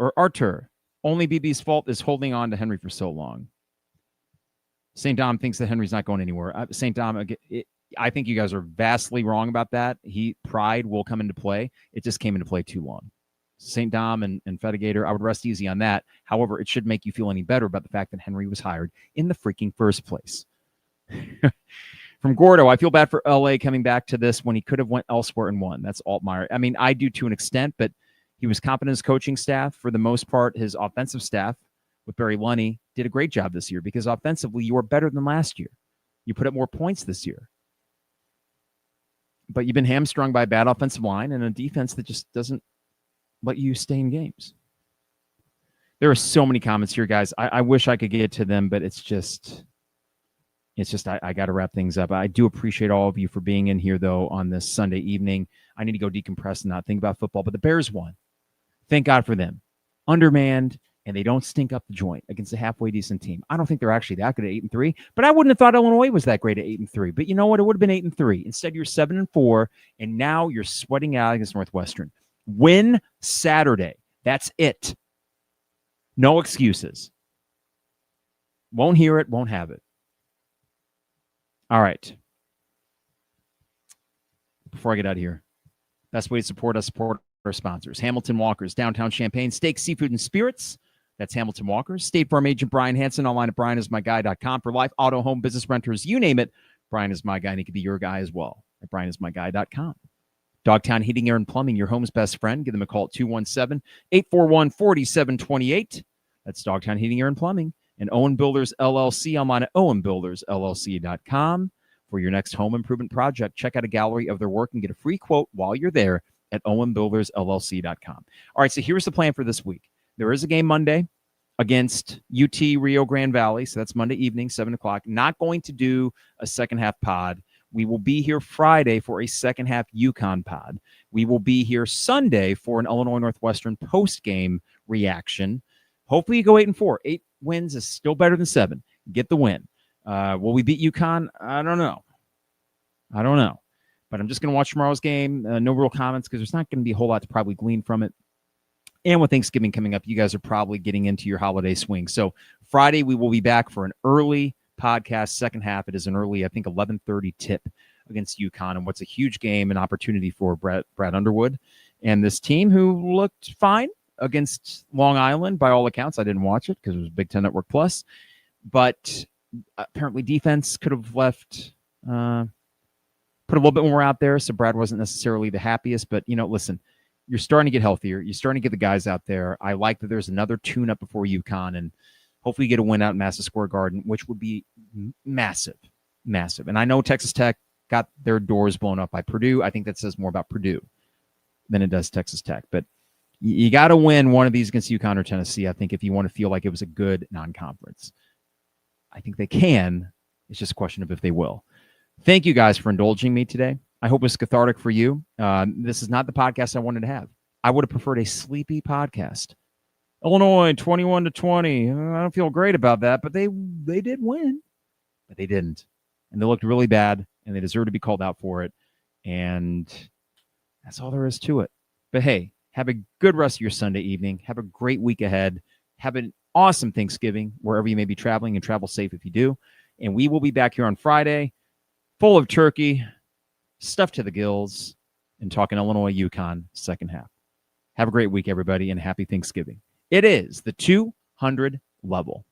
only BB's fault is holding on to Henry for so long. St. Dom thinks that Henry's not going anywhere. St. Dom, I think you guys are vastly wrong about that. Pride will come into play. It just came into play too long. St. Dom and Fedigator, I would rest easy on that. However, it should make you feel any better about the fact that Henry was hired in the freaking first place. From Gordo, I feel bad for LA coming back to this when he could have went elsewhere and won. That's Altmaier. I mean, I do to an extent, but he was competent in his coaching staff. For the most part, his offensive staff with Barry Lunny did a great job this year because offensively you were better than last year. You put up more points this year. But you've been hamstrung by a bad offensive line and a defense that just doesn't let you stay in games. There are so many comments here, guys. I wish I could get to them, but it's just I got to wrap things up. I do appreciate all of you for being in here, though, on this Sunday evening. I need to go decompress and not think about football, but the Bears won. Thank God for them. Undermanned, and they don't stink up the joint against a halfway decent team. I don't think they're actually that good at 8-3, but I wouldn't have thought Illinois was that great at 8-3. But you know what? It would have been 8-3. Instead, you're 7-4, and now you're sweating out against Northwestern. Win Saturday. That's it. No excuses. Won't hear it, won't have it. All right. Before I get out of here, best way to support us, support our sponsors. Hamilton Walkers, Downtown Champaign, Steak, Seafood, and Spirits. That's Hamilton Walkers. State Farm Agent Brian Hansen, online at brianismyguy.com. For life, auto, home, business renters, you name it, Brian is my guy, and he could be your guy as well at brianismyguy.com. Dogtown Heating, Air, and Plumbing, your home's best friend. Give them a call at 217-841-4728. That's Dogtown Heating, Air, and Plumbing. And Owen Builders LLC, online at owenbuildersllc.com. For your next home improvement project, check out a gallery of their work and get a free quote while you're there at owenbuildersllc.com. All right, so here's the plan for this week. There is a game Monday against UT Rio Grande Valley, so that's Monday evening, 7 o'clock. Not going to do a second-half pod. We will be here Friday for a second-half UConn pod. We will be here Sunday for an Illinois Northwestern post-game reaction. Hopefully you go 8-4. 8 wins is still better than 7. Get the win. Will we beat UConn? I don't know. But I'm just going to watch tomorrow's game. No real comments because there's not going to be a whole lot to probably glean from it. And with Thanksgiving coming up, you guys are probably getting into your holiday swing. So Friday, we will be back for an early podcast, second half. It is an early, I think, 11:30 tip against UConn, and what's a huge game and opportunity for Brad Underwood and this team who looked fine against Long Island by all accounts. I didn't watch it because it was Big Ten Network Plus, but apparently defense could have left, put a little bit more out there, so Brad wasn't necessarily the happiest. But, listen, you're starting to get healthier. You're starting to get the guys out there. I like that there's another tune-up before UConn, and hopefully you get a win out in Madison Square Garden, which would be massive, massive. And I know Texas Tech got their doors blown up by Purdue. I think that says more about Purdue than it does Texas Tech. But you got to win one of these against UConn or Tennessee, I think, if you want to feel like it was a good non-conference. I think they can. It's just a question of if they will. Thank you guys for indulging me today. I hope it's cathartic for you. This is not the podcast I wanted to have. I would have preferred a sleepy podcast. Illinois 21-20. I don't feel great about that, but they did win, but they didn't, and they looked really bad, and they deserve to be called out for it. And that's all there is to it. But hey, have a good rest of your Sunday evening. Have a great week ahead. Have an awesome Thanksgiving wherever you may be traveling, and travel safe if you do. And we will be back here on Friday, full of turkey, stuffed to the gills, and talking Illinois UConn second half. Have a great week, everybody, and happy Thanksgiving. It is the 200 level.